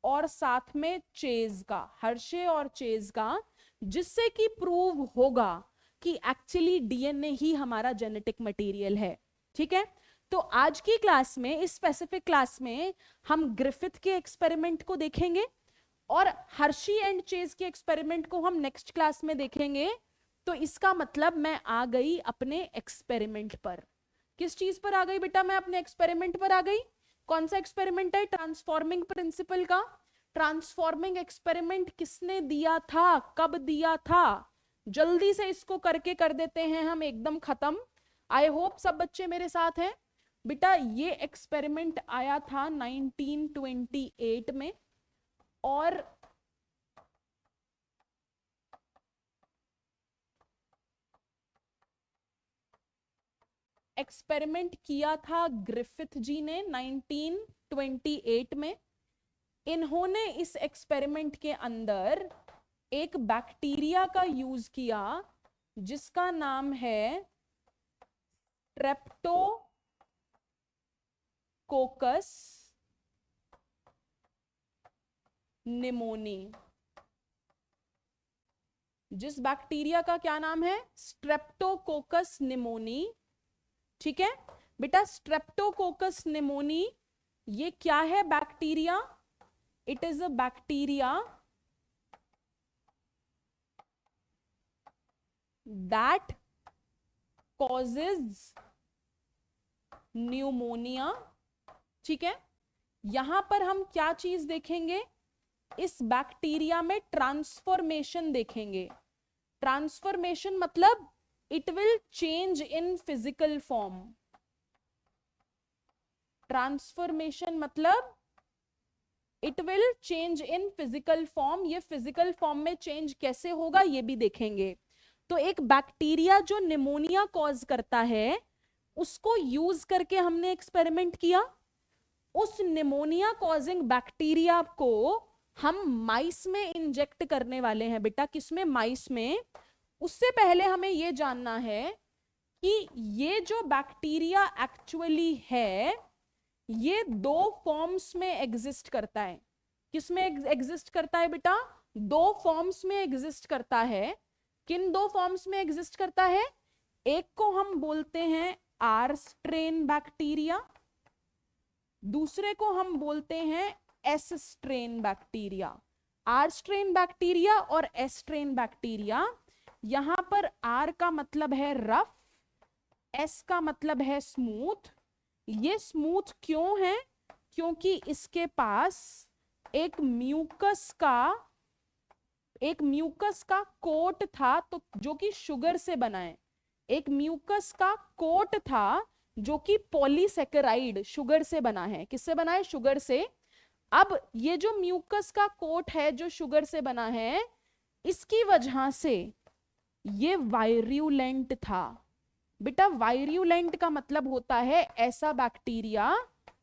और साथ में चेज का, हर्शे और चेज का, जिससे कि प्रूव होगा कि एक्चुअली डीएनए ही हमारा जेनेटिक मटेरियल है। ठीक है, तो आज की क्लास में, इस स्पेसिफिक क्लास में हम ग्रिफिथ के एक्सपेरिमेंट को देखेंगे और हर्शी एंड चेज के एक्सपेरिमेंट को हम नेक्स्ट क्लास में देखेंगे। तो इसका मतलब मैं आ गई अपने एक्सपेरिमेंट पर। किस चीज पर आ गई बेटा? मैं अपने एक्सपेरिमेंट पर आ गई। कौन सा एक्सपेरिमेंट है? ट्रांसफॉर्मिंग प्रिंसिपल का। ट्रांसफॉर्मिंग एक्सपेरिमेंट किसने दिया था, कब दिया था? जल्दी से इसको करके कर देते हैं हम एकदम खत्म। आई होप सब बच्चे मेरे साथ हैं। बेटा ये एक्सपेरिमेंट आया था 1928 में और एक्सपेरिमेंट किया था ग्रिफिथ जी ने 1928 में। इन्होंने इस एक्सपेरिमेंट के अंदर एक बैक्टीरिया का यूज किया जिसका नाम है स्ट्रेप्टोकोकस निमोनी। जिस बैक्टीरिया का क्या नाम है? Streptococcus pneumoniae. ठीक है बेटा, स्ट्रेप्टोकोकस निमोनी ये क्या है bacteria? It is a bacteria that causes pneumonia. ठीक है, यहां पर हम क्या चीज देखेंगे? इस बैक्टीरिया में ट्रांसफॉर्मेशन देखेंगे। ट्रांसफॉर्मेशन मतलब it will change in physical form. Transformation मतलब it will change in physical form. ये फिजिकल फॉर्म में चेंज कैसे होगा ये भी देखेंगे। तो एक बैक्टीरिया जो निमोनिया कॉज करता है उसको यूज करके हमने एक्सपेरिमेंट किया। उस निमोनिया कॉजिंग बैक्टीरिया को हम माइस में इंजेक्ट करने वाले हैं बेटा। किसमें? माइस में। उससे पहले हमें यह जानना है कि ये जो बैक्टीरिया एक्चुअली है ये दो फॉर्म्स में एग्जिस्ट करता है। किसमें एग्जिस्ट करता है बेटा? दो फॉर्म्स में एग्जिस्ट करता है। किन दो फॉर्म्स में एग्जिस्ट करता है? एक को हम बोलते हैं आर स्ट्रेन बैक्टीरिया, दूसरे को हम बोलते हैं S strain bacteria. R strain bacteria और एस स्ट्रेन बैक्टीरिया। यहां पर आर का मतलब है रफ, एस का मतलब है स्मूथ। ये स्मूथ क्यों है? क्योंकि इसके पास एक म्यूकस का कोट था, तो जो कि शुगर से बना है। एक म्यूकस का कोट था जो कि पॉलीसेकेराइड, शुगर से बना है। किससे बना है? शुगर से। अब ये जो म्यूकस का कोट है जो शुगर से बना है, इसकी वजह से ये वायर्यूलेंट था। बेटा वायर्यूलेंट का मतलब होता है ऐसा बैक्टीरिया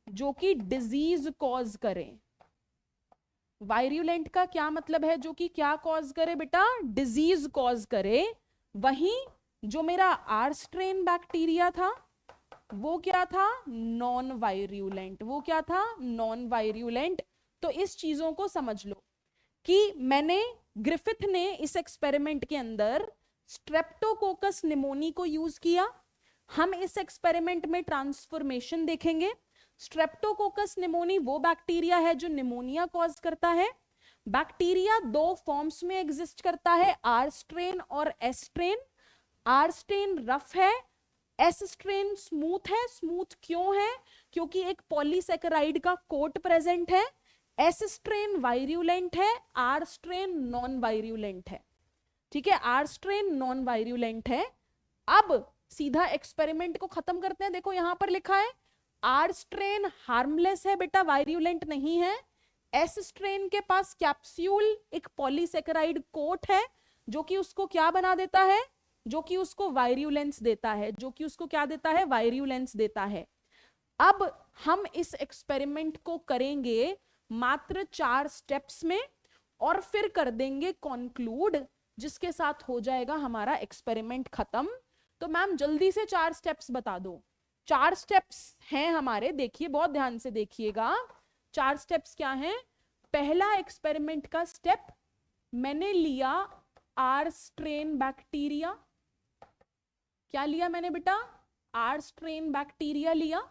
जो कि डिजीज कॉज करे। वायर्यूलेंट का क्या मतलब है? जो कि क्या कॉज करे बेटा? डिजीज कॉज करे। वहीं जो मेरा आर स्ट्रेन बैक्टीरिया था वो क्या था? नॉन वायर्यूलेंट। वो क्या था? नॉन वायर्यूलेंट। तो इस चीजों को समझ लो कि ग्रिफिथ ने इस एक्सपेरिमेंट के अंदर स्ट्रेप्टोकोकस निमोनी को यूज किया। हम इस एक्सपेरिमेंट में ट्रांसफॉर्मेशन देखेंगे। स्ट्रेप्टोकोकस निमोनी वो बैक्टीरिया है जो निमोनिया कॉज करता है। बैक्टीरिया दो फॉर्म्स में एग्जिस्ट करता है, आर स्ट्रेन और S strain. R strain rough है, एस स्ट्रेन स्मूथ है। स्मूथ क्यों है? क्योंकि एक पॉलीसेकेराइड का कोट प्रेजेंट है। एस स्ट्रेन वायर्यूलेंट है, आर स्ट्रेन नॉन वायर्यूलेंट है। ठीक है, आर स्ट्रेन नॉन वायर्यूलेंट है। अब सीधा एक्सपेरिमेंट को खत्म करते हैं। देखो यहां पर लिखा है आर स्ट्रेन हार्मलेस है बेटा, वायर्यूलेंट नहीं है। एस स्ट्रेन के पास कैप्सूल एक पॉलीसेकेराइड कोट है जो कि उसको क्या बना देता है, जो कि उसको वायरुलेंस देता है, जो कि उसको क्या देता है, वायरुलेंस देता है। अब हम इस एक्सपेरिमेंट को करेंगे मात्र 4 स्टेप्स में और फिर कर देंगे कॉन्क्लूड, जिसके साथ हो जाएगा हमारा एक्सपेरिमेंट खत्म। तो मैम जल्दी से 4 स्टेप्स बता दो। 4 स्टेप्स हैं हमारे, देखिए बहुत ध्यान से देखिएगा। 4 स्टेप्स क्या हैं? पहला एक्सपेरिमेंट का स्टेप, मैंने लिया आर स्ट्रेन बैक्टीरिया। क्या लिया मैंने बेटा? आर स्ट्रेन बैक्टीरिया लिया,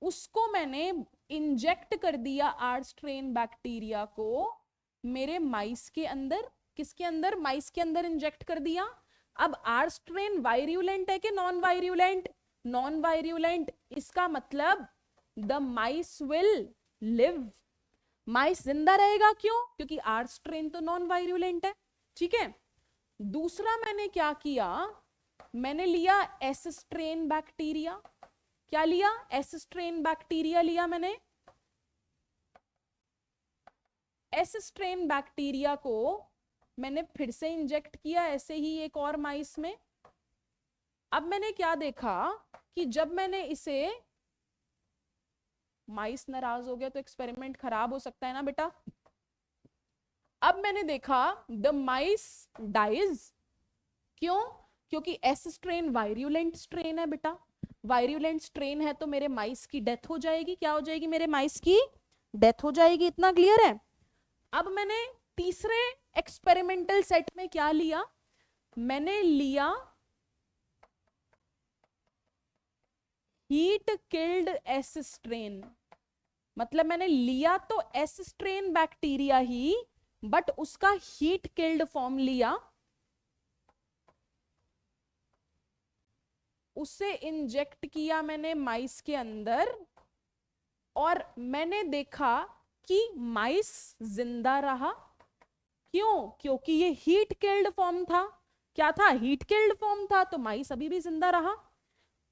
उसको मैंने इंजेक्ट कर दिया आर स्ट्रेन बैक्टीरिया को मेरे माइस के अंदर। किसके अंदर? माइस के अंदर इंजेक्ट कर दिया। अब आर स्ट्रेन वायरुलेंट है कि नॉन वायरुलेंट? Non virulent. इसका मतलब द माइस विल लिव, माइस जिंदा रहेगा। क्यों? क्योंकि आर स्ट्रेन तो नॉन वायरुलेंट है। ठीक है। दूसरा मैंने क्या किया, मैंने लिया एस स्ट्रेन बैक्टीरिया। क्या लिया? एस स्ट्रेन बैक्टीरिया लिया मैंने। एस स्ट्रेन बैक्टीरिया को मैंने फिर से इंजेक्ट किया ऐसे ही एक और माइस में। अब मैंने क्या देखा कि जब मैंने इसे, माइस नाराज हो गया तो एक्सपेरिमेंट खराब हो सकता है ना बेटा। अब मैंने देखा द माइस डाइज। क्यों? क्योंकि एस स्ट्रेन वायरुलेंट स्ट्रेन है बेटा। वायरुलेंट स्ट्रेन है तो मेरे माइस की डेथ हो जाएगी। क्या हो जाएगी? मेरे माइस की डेथ हो जाएगी। इतना क्लियर है? अब मैंने तीसरे एक्सपेरिमेंटल सेट में क्या लिया, मैंने लिया हीट किल्ड एस स्ट्रेन। मतलब मैंने लिया तो S strain bacteria he, but उसका हीट किल्ड फॉर्म लिया, उसे इंजेक्ट किया मैंने माइस के अंदर और मैंने देखा कि माइस जिंदा रहा। क्यों? क्योंकि ये हीट किल्ड फॉर्म था। क्या था? हीट किल्ड फॉर्म था, तो माइस अभी भी जिंदा रहा।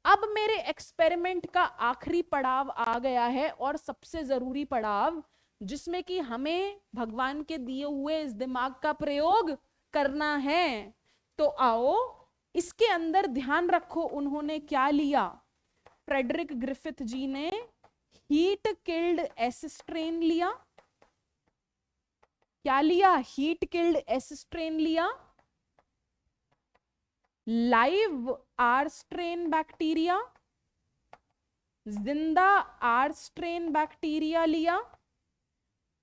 अब मेरे एक्सपेरिमेंट का आखिरी पड़ाव आ गया है और सबसे जरूरी पड़ाव, जिसमें कि हमें भगवान के दिए हुए इस दिमाग का प्रयोग करना है। तो आओ इसके अंदर ध्यान रखो उन्होंने क्या लिया। फ्रेडरिक ग्रिफिथ जी ने हीट किल्ड एस स्ट्रेन लिया। क्या लिया? हीट किल्ड एस स्ट्रेन लिया। लाइव आर स्ट्रेन बैक्टीरिया, जिंदा आर स्ट्रेन बैक्टीरिया लिया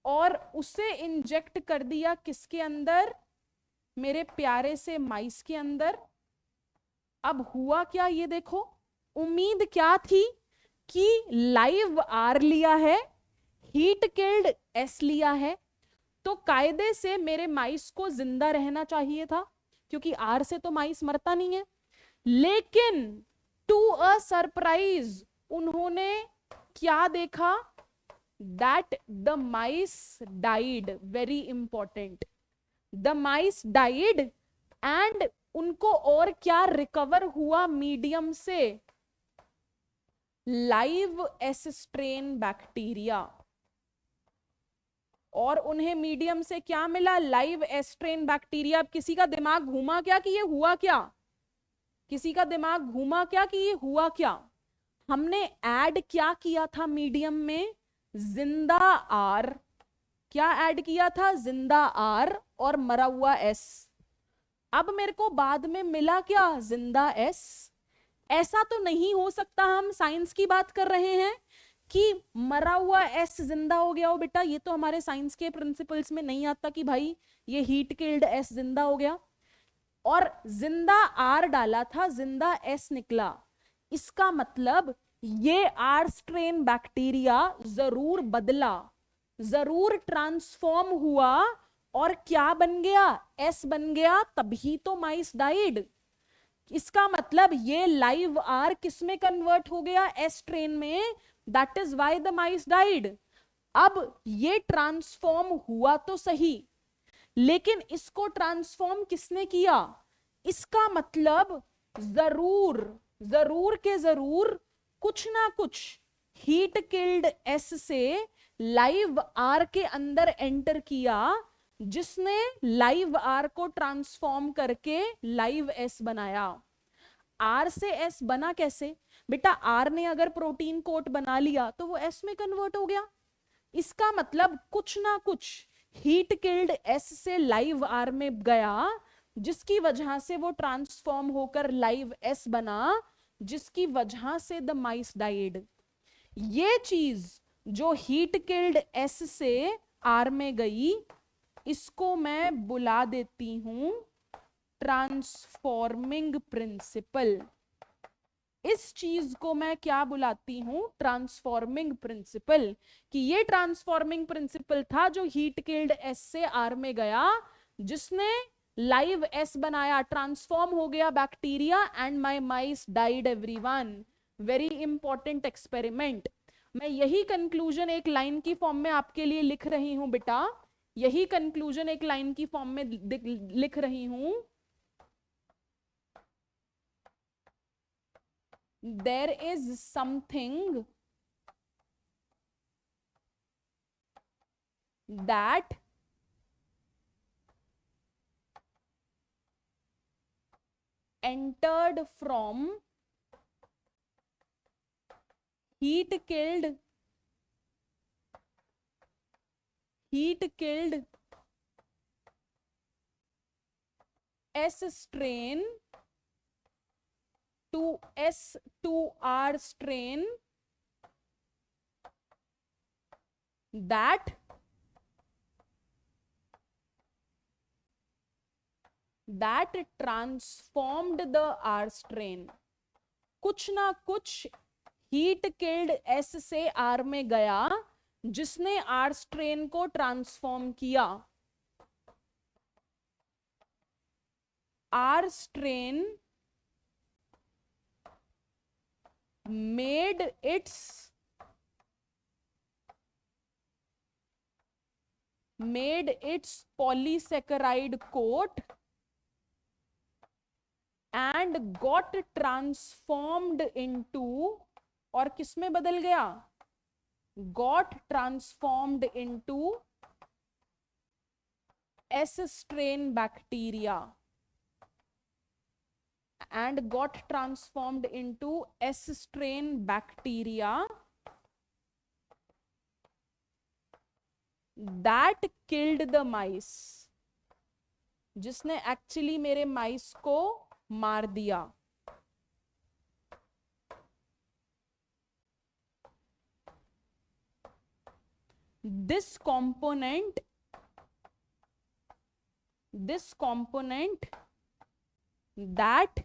और उसे इंजेक्ट कर दिया किसके अंदर? मेरे प्यारे से माइस के अंदर। अब हुआ क्या ये देखो। उम्मीद क्या थी कि लाइव आर लिया है, हीट किल्ड एस लिया है, तो कायदे से मेरे माइस को जिंदा रहना चाहिए था, क्योंकि आर से तो माइस मरता नहीं है। लेकिन टू अ सरप्राइज उन्होंने क्या देखा? That the mice died. Very important, the mice died. And उनको और क्या रिकवर हुआ मीडियम से? Live S strain bacteria. और उन्हें मीडियम से क्या मिला? Live S strain bacteria. अब किसी का दिमाग घूमा क्या कि ये हुआ क्या? किसी का दिमाग घूमा क्या कि ये हुआ क्या? हमने ऐड क्या किया था मीडियम में? जिंदा आर। क्या ऐड किया था? जिंदा आर और मरा हुआ एस। अब मेरे को बाद में मिला क्या? जिंदा एस। ऐसा तो नहीं हो सकता, हम साइंस की बात कर रहे हैं, कि मरा हुआ एस जिंदा हो गया हो बेटा। ये तो हमारे साइंस के प्रिंसिपल्स में नहीं आता कि भाई ये हीट किल्ड एस जिंदा हो गया। और जिंदा आर डाला था, जिंदा एस निकला। इसका मतलब ये आर स्ट्रेन बैक्टीरिया जरूर बदला, जरूर ट्रांसफॉर्म हुआ और क्या बन गया? एस बन गया, तभी तो माइस डाइड। इसका मतलब ये लाइव आर किस में कन्वर्ट हो गया? एस स्ट्रेन में। That is why the mice died. अब ये ट्रांसफॉर्म हुआ तो सही, लेकिन इसको ट्रांसफॉर्म किसने किया? इसका मतलब जरूर, जरूर के जरूर कुछ ना कुछ हीट किल्ड एस से लाइव आर के अंदर एंटर किया, जिसने लाइव आर को ट्रांसफॉर्म करके लाइव एस बनाया। आर से एस बना कैसे बेटा? आर ने अगर प्रोटीन कोट बना लिया तो वो एस में कन्वर्ट हो गया। इसका मतलब कुछ ना कुछ हीट किल्ड एस से लाइव आर में गया, जिसकी वजह से वो ट्रांसफॉर्म होकर लाइव एस बना, जिसकी वजह से द माइस डाइड। ये चीज जो हीट किल्ड एस से आर में गई, इसको मैं बुला देती हूं ट्रांसफॉर्मिंग प्रिंसिपल। इस चीज को मैं क्या बुलाती हूं? Transforming principle. कि ये ट्रांसफॉर्मिंग प्रिंसिपल था जो हीट किल्ड एस से आर में गया, जिसने लाइव एस बनाया, ट्रांसफॉर्म हो गया bacteria, and my mice died everyone. Very important experiment. मैं यही कंक्लूजन एक लाइन की फॉर्म में आपके लिए लिख रही हूं बेटा, यही कंक्लूजन एक लाइन की फॉर्म में लिख रही हूं। There is something that entered from heat killed S strain to S2R strain that transformed the R strain। कुछ ना कुछ हीट किल्ड एस से आर में गया, जिसने आर स्ट्रेन को ट्रांसफॉर्म किया। R strain made its polysaccharide coat and got transformed into, और किसमें बदल गया? got transformed into S strain bacteria and got transformed into S strain bacteria that killed the mice, जिसने एक्चुअली मेरे माइस को मार दिया। This component that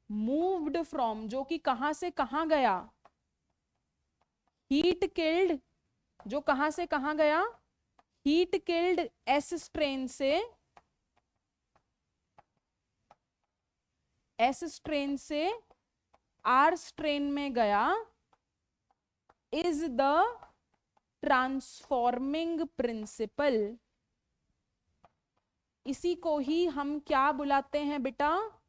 moved from, जो कि कहां से कहां गया? हीट किल्ड, जो कहां से कहां गया? हीट किल्ड एस स्ट्रेन से आर स्ट्रेन में गया, इज द ट्रांसफॉर्मिंग प्रिंसिपल। इसी को ही हम क्या बुलाते हैं बेटा?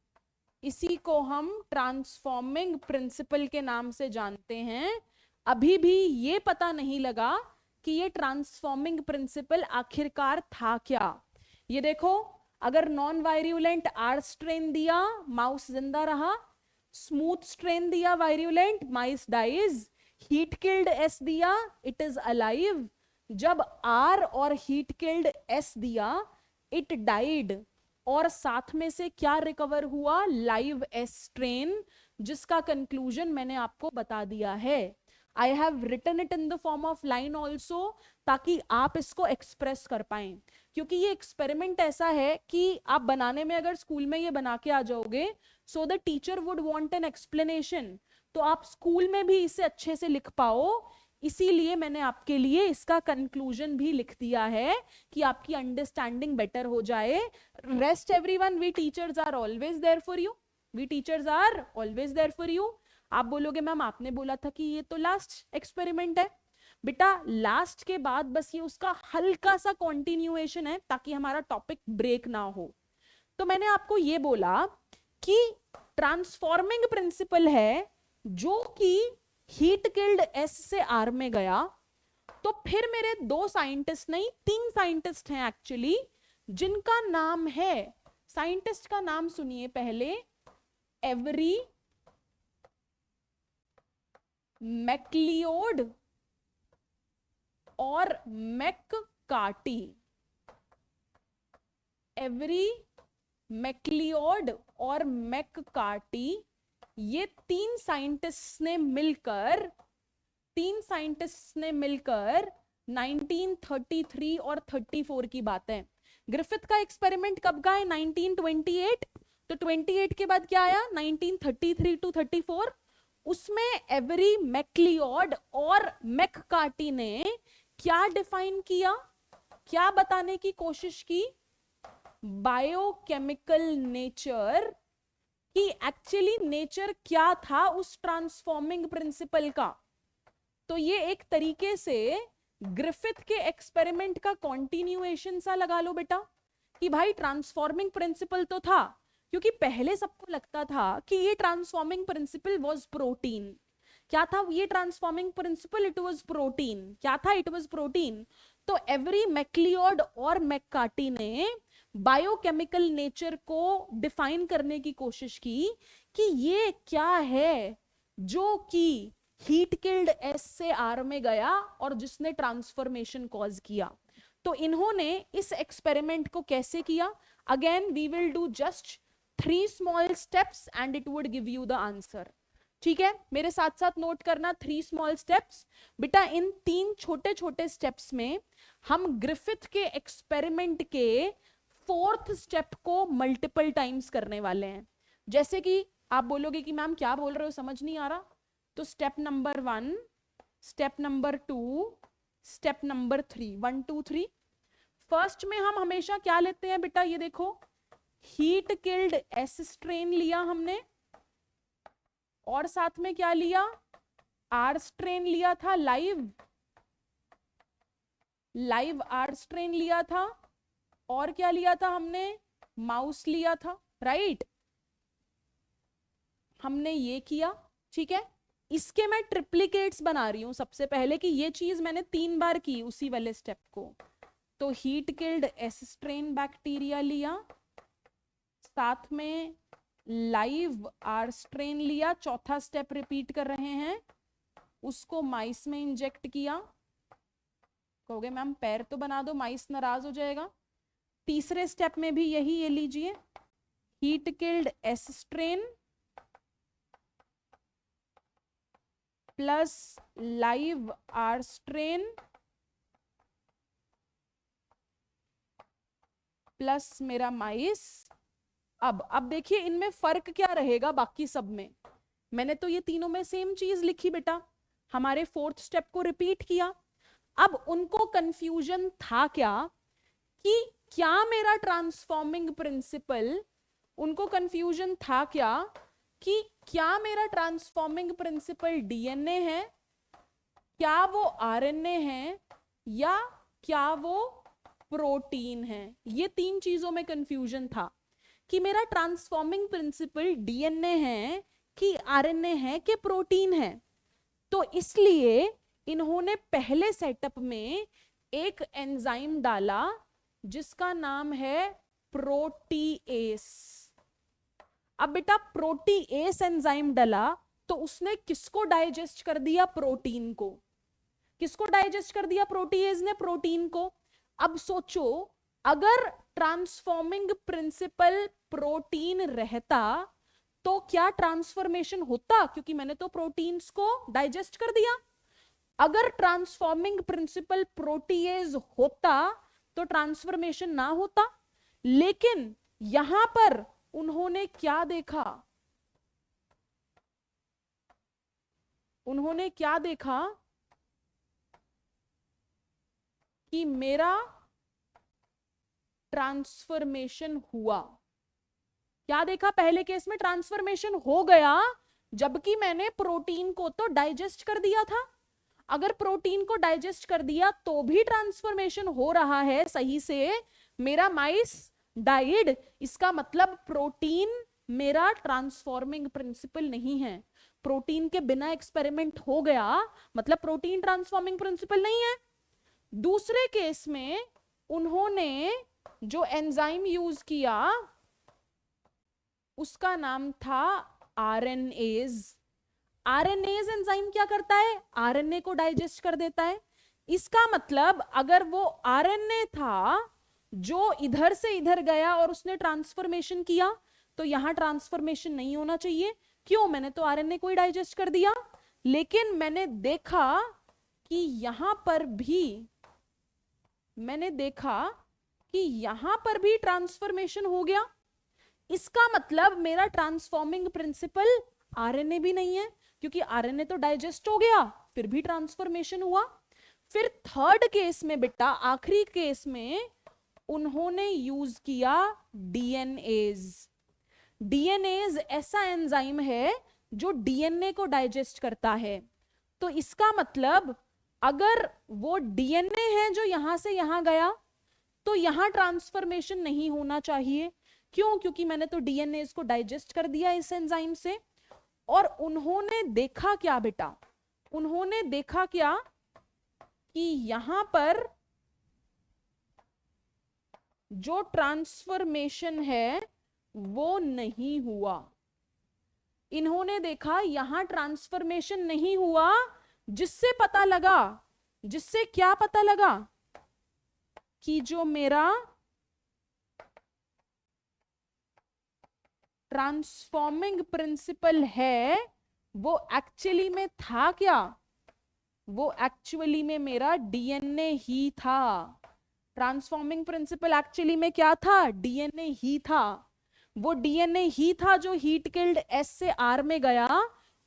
इसी को हम ट्रांसफॉर्मिंग प्रिंसिपल के नाम से जानते हैं। अभी भी ये पता नहीं लगा कि ये ट्रांसफॉर्मिंग प्रिंसिपल आखिरकार था क्या। ये देखो, अगर नॉन वायरुलेंट आर स्ट्रेन दिया, माउस जिंदा रहा। स्मूथ स्ट्रेन दिया virulent, mice dies. Heat killed S दिया, इट इज अलाइव। जब आर और हीट किल्ड एस दिया, इट डाइड। और साथ में से क्या रिकवर हुआ? लाइव एस स्ट्रेन, जिसका कंक्लूजन मैंने आपको बता दिया है। I have written it in the form of line also, ताकि आप इसको एक्सप्रेस कर पाए। क्योंकि ये एक्सपेरिमेंट ऐसा है कि आप बनाने में, अगर स्कूल में ये बना के आ जाओगे, so the teacher would want an explanation, तो आप स्कूल में भी इसे अच्छे से लिख पाओ। इसीलिए मैंने आपके लिए इसका कंक्लूजन भी लिख दिया है कि आपकी अंडरस्टैंडिंग बेटर हो जाए। Rest everyone, we teachers are always there for you. We teachers are always there for you. आप बोलोगे मैम आपने बोला था कि ये तो लास्ट एक्सपेरिमेंट है। बेटा लास्ट के बाद बस ये उसका हल्का सा कॉन्टिन्यूएशन है, ताकि हमारा टॉपिक ब्रेक ना हो। तो मैंने आपको ये बोला कि ट्रांसफॉर्मिंग प्रिंसिपल है जो कि हीट किल्ड एस से आर में गया, तो फिर मेरे 2 साइंटिस्ट नहीं 3 साइंटिस्ट हैं एक्चुअली, जिनका नाम है, साइंटिस्ट का नाम सुनिए पहले, एवरी मैक्लियोड और मैककार्टी। एवरी मैक्लियोड और मैककार्टी, ये 3 साइंटिस्ट ने मिलकर 1933 और 34 की बात है। ग्रिफिथ का एक्सपेरिमेंट कब का है? 1928। तो 28 के बाद क्या आया? 1933 टू 34। उसमें एवरी मैक्लियोड और मैककार्टी ने क्या डिफाइन किया, क्या बताने की कोशिश की? बायोकेमिकल नेचर, कि एक्चुअली नेचर क्या था उस ट्रांसफॉर्मिंग प्रिंसिपल का। तो ये एक तरीके से ग्रिफिथ के एक्सपेरिमेंट का कॉन्टिन्यूएशन सा लगा लो बेटा, कि भाई ट्रांसफॉर्मिंग प्रिंसिपल तो था, क्योंकि पहले सबको लगता था कि ये ट्रांसफॉर्मिंग प्रिंसिपल वाज प्रोटीन। क्या था ये transforming principle? It was protein. क्या था? It was protein. तो एवरी मैक्लियोड और मैककार्टी ने बायोकेमिकल नेचर को डिफाइन करने की कोशिश की कि ये क्या है जो कि हीट किल्ड एस से आर में गया और जिसने ट्रांसफॉर्मेशन कॉज किया। तो इन्होंने इस एक्सपेरिमेंट को कैसे किया? Again we will do just 3 small steps and it would give you the answer. ठीक है, मेरे साथ साथ नोट करना 3 स्मॉल स्टेप्स। बेटा इन 3 छोटे छोटे स्टेप्स में हम ग्रिफिथ के एक्सपेरिमेंट के 4th स्टेप को मल्टीपल टाइम्स करने वाले हैं। जैसे कि आप बोलोगे कि मैम क्या बोल रहे हो, समझ नहीं आ रहा। तो step number 1, step number 2, step number 3, 1 2 3। First में हम हमेशा क्या लेते हैं बेटा, ये देखो, हीट किल्ड एस स्ट्रेन लिया हमने, और साथ में क्या लिया? आर स्ट्रेन लिया था, लाइव आर स्ट्रेन लिया था, और क्या लिया था हमने? माउस लिया था, राइट। हमने ये किया, ठीक है। इसके मैं ट्रिप्लिकेट्स बना रही हूं सबसे पहले, कि ये चीज मैंने 3 बार की उसी वाले स्टेप को। तो heat killed S strain bacteria लिया, साथ में लाइव आर स्ट्रेन लिया, चौथा स्टेप रिपीट कर रहे हैं, उसको माइस में इंजेक्ट किया। कहोगे मैम पैर तो बना दो, माइस नाराज हो जाएगा। तीसरे स्टेप में भी यही, ये लीजिए, heat killed S strain plus live R strain plus मेरा माइस। अब देखिए इनमें फर्क क्या रहेगा बाकी सब में। मैंने तो ये तीनों में सेम चीज लिखी बेटा, हमारे 4th स्टेप को रिपीट किया। अब उनको कंफ्यूजन था क्या कि क्या मेरा ट्रांसफॉर्मिंग प्रिंसिपल, उनको कंफ्यूजन था क्या कि क्या मेरा ट्रांसफॉर्मिंग प्रिंसिपल डीएनए है, क्या वो आरएनए है, या क्या वो प्रोटीन है। ये 3 चीजों में कंफ्यूजन था कि मेरा ट्रांसफॉर्मिंग प्रिंसिपल डीएनए है कि आरएनए है कि प्रोटीन है। तो इसलिए इन्होंने पहले सेटअप में एक एंजाइम डाला जिसका नाम है प्रोटीएस। अब बेटा प्रोटीएस एंजाइम डला तो उसने किसको डाइजेस्ट कर दिया? प्रोटीन को। किसको डाइजेस्ट कर दिया? प्रोटीएस ने प्रोटीन को। अब सोचो अगर ट्रांसफॉर्मिंग प्रिंसिपल प्रोटीन रहता तो क्या ट्रांसफॉर्मेशन होता? क्योंकि मैंने तो प्रोटीन्स को डाइजेस्ट कर दिया। अगर ट्रांसफॉर्मिंग प्रिंसिपल प्रोटीएज होता तो ट्रांसफॉर्मेशन ना होता। लेकिन यहां पर उन्होंने क्या देखा? उन्होंने क्या देखा कि मेरा ट्रांसफॉर्मेशन हुआ। क्या देखा? पहले केस में ट्रांसफॉर्मेशन हो गया, जबकि मैंने प्रोटीन को तो डाइजेस्ट कर दिया था। अगर प्रोटीन को डाइजेस्ट कर दिया तो भी ट्रांसफॉर्मेशन हो रहा है सही से, मेरा माइस डाइड, इसका मतलब प्रोटीन मेरा ट्रांसफॉर्मिंग प्रिंसिपल नहीं है। प्रोटीन के बिना एक्सपेरिमेंट हो गया, मतलब प्रोटीन ट्रांसफॉर्मिंग प्रिंसिपल नहीं है। दूसरे केस में उन्होंने जो एंजाइम यूज किया उसका नाम था आरएनएज। आरएनएज एंजाइम क्या करता है? आरएनए को डाइजेस्ट कर देता है। इसका मतलब अगर वो आरएनए था जो इधर से इधर गया और उसने ट्रांसफॉर्मेशन किया, तो यहां ट्रांसफॉर्मेशन नहीं होना चाहिए। क्यों? मैंने तो आरएनए को ही डाइजेस्ट कर दिया। लेकिन मैंने देखा कि यहां पर भी ट्रांसफॉर्मेशन हो गया। इसका मतलब मेरा ट्रांसफॉर्मिंग प्रिंसिपल आरएनए भी नहीं है, क्योंकि आरएनए तो डाइजेस्ट हो गया, फिर भी ट्रांसफॉर्मेशन हुआ। फिर थर्ड केस में बेटा, आखिरी केस में उन्होंने यूज किया डीएनएज। डीएनएज ऐसा एंजाइम है जो डीएनए को डाइजेस्ट करता है। तो इसका मतलब अगर वो डीएनए है जो यहां से यहां गया, तो यहां ट्रांसफॉर्मेशन नहीं होना चाहिए। क्यों? क्योंकि मैंने तो डीएनए को डाइजेस्ट कर दिया इस एंजाइम से। और उन्होंने देखा क्या बेटा? उन्होंने देखा क्या कि यहां पर जो ट्रांसफॉर्मेशन है वो नहीं हुआ। इन्होंने देखा यहां ट्रांसफॉर्मेशन नहीं हुआ, जिससे क्या पता लगा कि जो मेरा ट्रांसफॉर्मिंग प्रिंसिपल है वो एक्चुअली में था क्या? वो एक्चुअली में मेरा डीएनए ही था। ट्रांसफॉर्मिंग प्रिंसिपल एक्चुअली में क्या था? डीएनए ही था। वो डीएनए ही था जो हीट किल्ड एस से आर में गया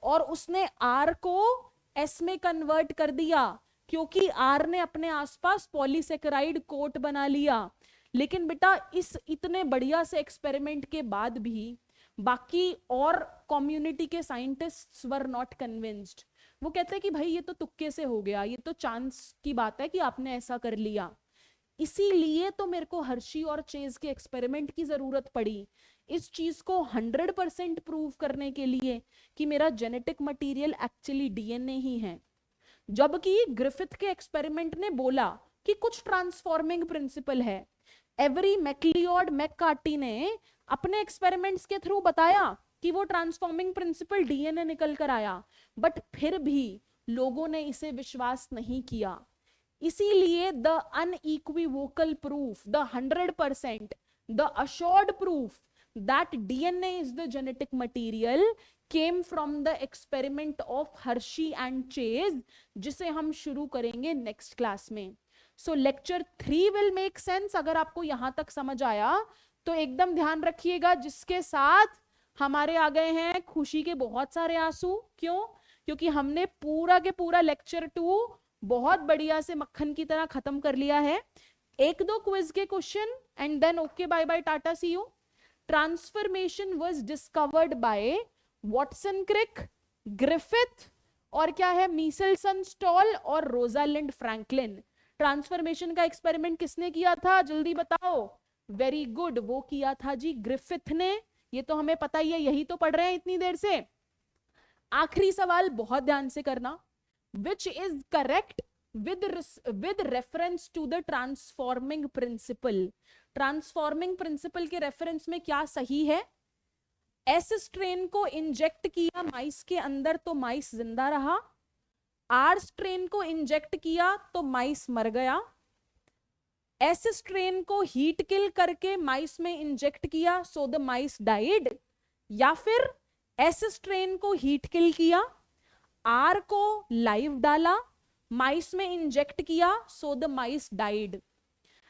और उसने आर को एस में कन्वर्ट कर दिया, क्योंकि आर ने अपने आसपास पॉलीसेकेराइड कोट बना लिया। लेकिन बेटा इस इतने बढ़िया से एक्सपेरिमेंट के बाद भी बाकी और कम्युनिटी के साइंटिस्ट्स वर नॉट कन्विंस्ड। वो कहते हैं कि भाई ये तो तुक्के से हो गया, ये तो चांस की बात है कि आपने ऐसा कर लिया। इसीलिए तो मेरे को हर्शी और चेज के एक्सपेरिमेंट की जरूरत पड़ी, इस चीज को 100% प्रूव करने के लिए कि मेरा जेनेटिक मटेरियल एक्चुअली डीएनए ही है। जबकि ग्रिफिथ के एक्सपेरिमेंट ने बोला कि कुछ ट्रांसफॉर्मिंग प्रिंसिपल है। एवरी मैक्लियोड मैककार्टी ने अपने एक्सपेरिमेंट्स के थ्रू बताया कि वो ट्रांसफॉर्मिंग प्रिंसिपल डीएनए निकल कर आया, बट फिर भी लोगों ने इसे विश्वास नहीं किया। इसीलिए the unequivocal proof, the 100%, the assured proof that DNA is the genetic material came from the experiment of Hershey and Chase, जिसे हम शुरू करेंगे नेक्स्ट क्लास में। सो लेक्चर 3 विल मेक सेंस। अगर आपको यहां तक समझ आया तो एकदम ध्यान रखिएगा, जिसके साथ हमारे आ गए हैं खुशी के बहुत सारे आंसू। क्यों? क्योंकि हमने पूरा के पूरा लेक्चर 2 बहुत बढ़िया से मक्खन की तरह खत्म कर लिया है। एक दो क्विज के question and then okay, bye bye, टाटा, see you. Transformation was discovered by Watson Crick, Griffith और क्या है, मीसेल्सन स्टॉल और रोजालिंड फ्रैंकलिन। ट्रांसफॉर्मेशन का एक्सपेरिमेंट किसने किया था? जल्दी बताओ। वेरी गुड, वो किया था जी ग्रिफिथ ने। ये तो हमें पता ही है, यही तो पढ़ रहे हैं इतनी देर से। आखिरी सवाल बहुत ध्यान से करना, which is correct with reference to the transforming principle। Transforming principle के रेफरेंस में क्या सही है? एस स्ट्रेन को इंजेक्ट किया माइस के अंदर तो माइस जिंदा रहा, आर स्ट्रेन को इंजेक्ट किया तो माइस मर गया, एस स्ट्रेन को हीट किल करके माइस में इंजेक्ट किया सो द माइस डाइड, या फिर एस स्ट्रेन को हीट किल किया, आर को लाइव डाला, माइस में इंजेक्ट किया so the mice died.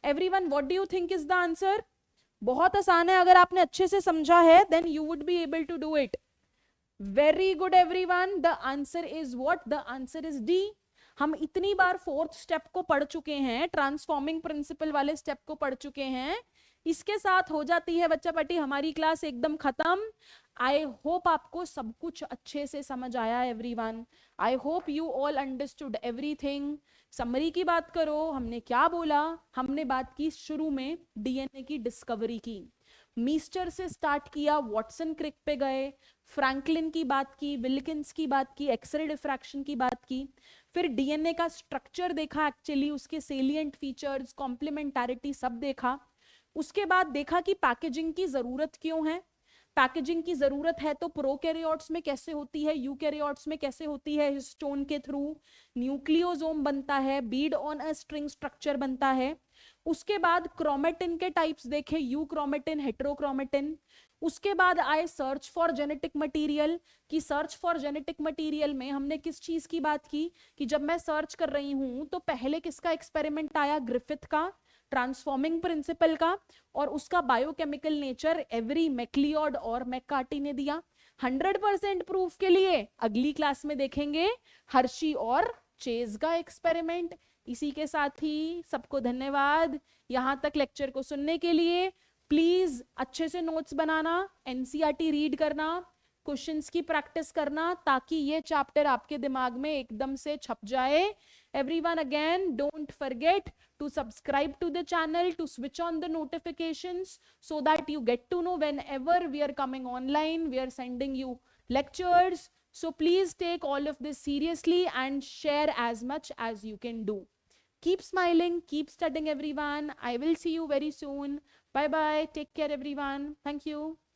Everyone, what do you think is the answer? बहुत आसान है, अगर आपने अच्छे से समझा है then you would be able to do it. Very good everyone, the answer is what? The answer is D. हम इतनी बार फोर्थ स्टेप को पढ़ चुके हैं, ट्रांसफॉर्मिंग प्रिंसिपल वाले स्टेप को पढ़ चुके हैं। इसके साथ हो जाती है बच्चा पार्टी हमारी क्लास एकदम खत्म। आई होप आपको सब कुछ अच्छे से समझ आया everyone. I hope you all understood everything. Summary की बात करो, हमने क्या बोला? हमने बात की शुरू में डीएनए की डिस्कवरी की, मीस्टर से स्टार्ट किया, वॉटसन क्रिक पे गए, फ्रैंकलिन की बात की, विल्किंस की बात की, एक्सरे डिफ्रैक्शन की बात की, फिर डीएनए का स्ट्रक्चर देखा, एक्चुअली उसके सेलिएंट फीचर्स, कॉम्प्लीमेंटारिटी सब देखा। उसके बाद देखा कि पैकेजिंग की जरूरत क्यों है, पैकेजिंग की जरूरत है तो प्रोकैरियोट्स में कैसे होती है, यूकैरियोट्स में कैसे होती है, हिस्टोन के थ्रू न्यूक्लियोसोम बनता है, Beed on a string structure बनता है। उसके बाद क्रोमेटिन के टाइप्स देखे, यू क्रोमेटिन, हेट्रोक्रोमेटिन। उसके बाद आए सर्च फॉर जेनेटिक मटेरियल, कि सर्च फॉर जेनेटिक मटेरियल में हमने किस चीज की बात की, कि जब मैं सर्च कर रही हूं तो पहले किसका एक्सपेरिमेंट आया, ग्रिफिथ का, ट्रांसफॉर्मिंग प्रिंसिपल का, और उसका बायोकेमिकल नेचर एवरी मैक्लियोड और मैकार्टी ने दिया। 100% प्रूफ के लिए अगली क्लास में देखेंगे हर्शी और चेज का एक्सपेरिमेंट। इसी के साथ ही सबको धन्यवाद यहां तक लेक्चर को सुनने के लिए। प्लीज अच्छे से नोट्स बनाना, एनसीईआरटी रीड करना, क्वेश्चंस की प्रैक्टिस करना, ताकि ये चैप्टर आपके दिमाग में एकदम से छप जाए। Everyone again don't forget to subscribe to the channel, to switch on the notifications so that you get to know whenever we are coming online, we are sending you lectures. So please take all of this seriously and share as much as you can do. Keep smiling, keep studying everyone. I will see you very soon. Bye bye. Take care everyone. Thank you.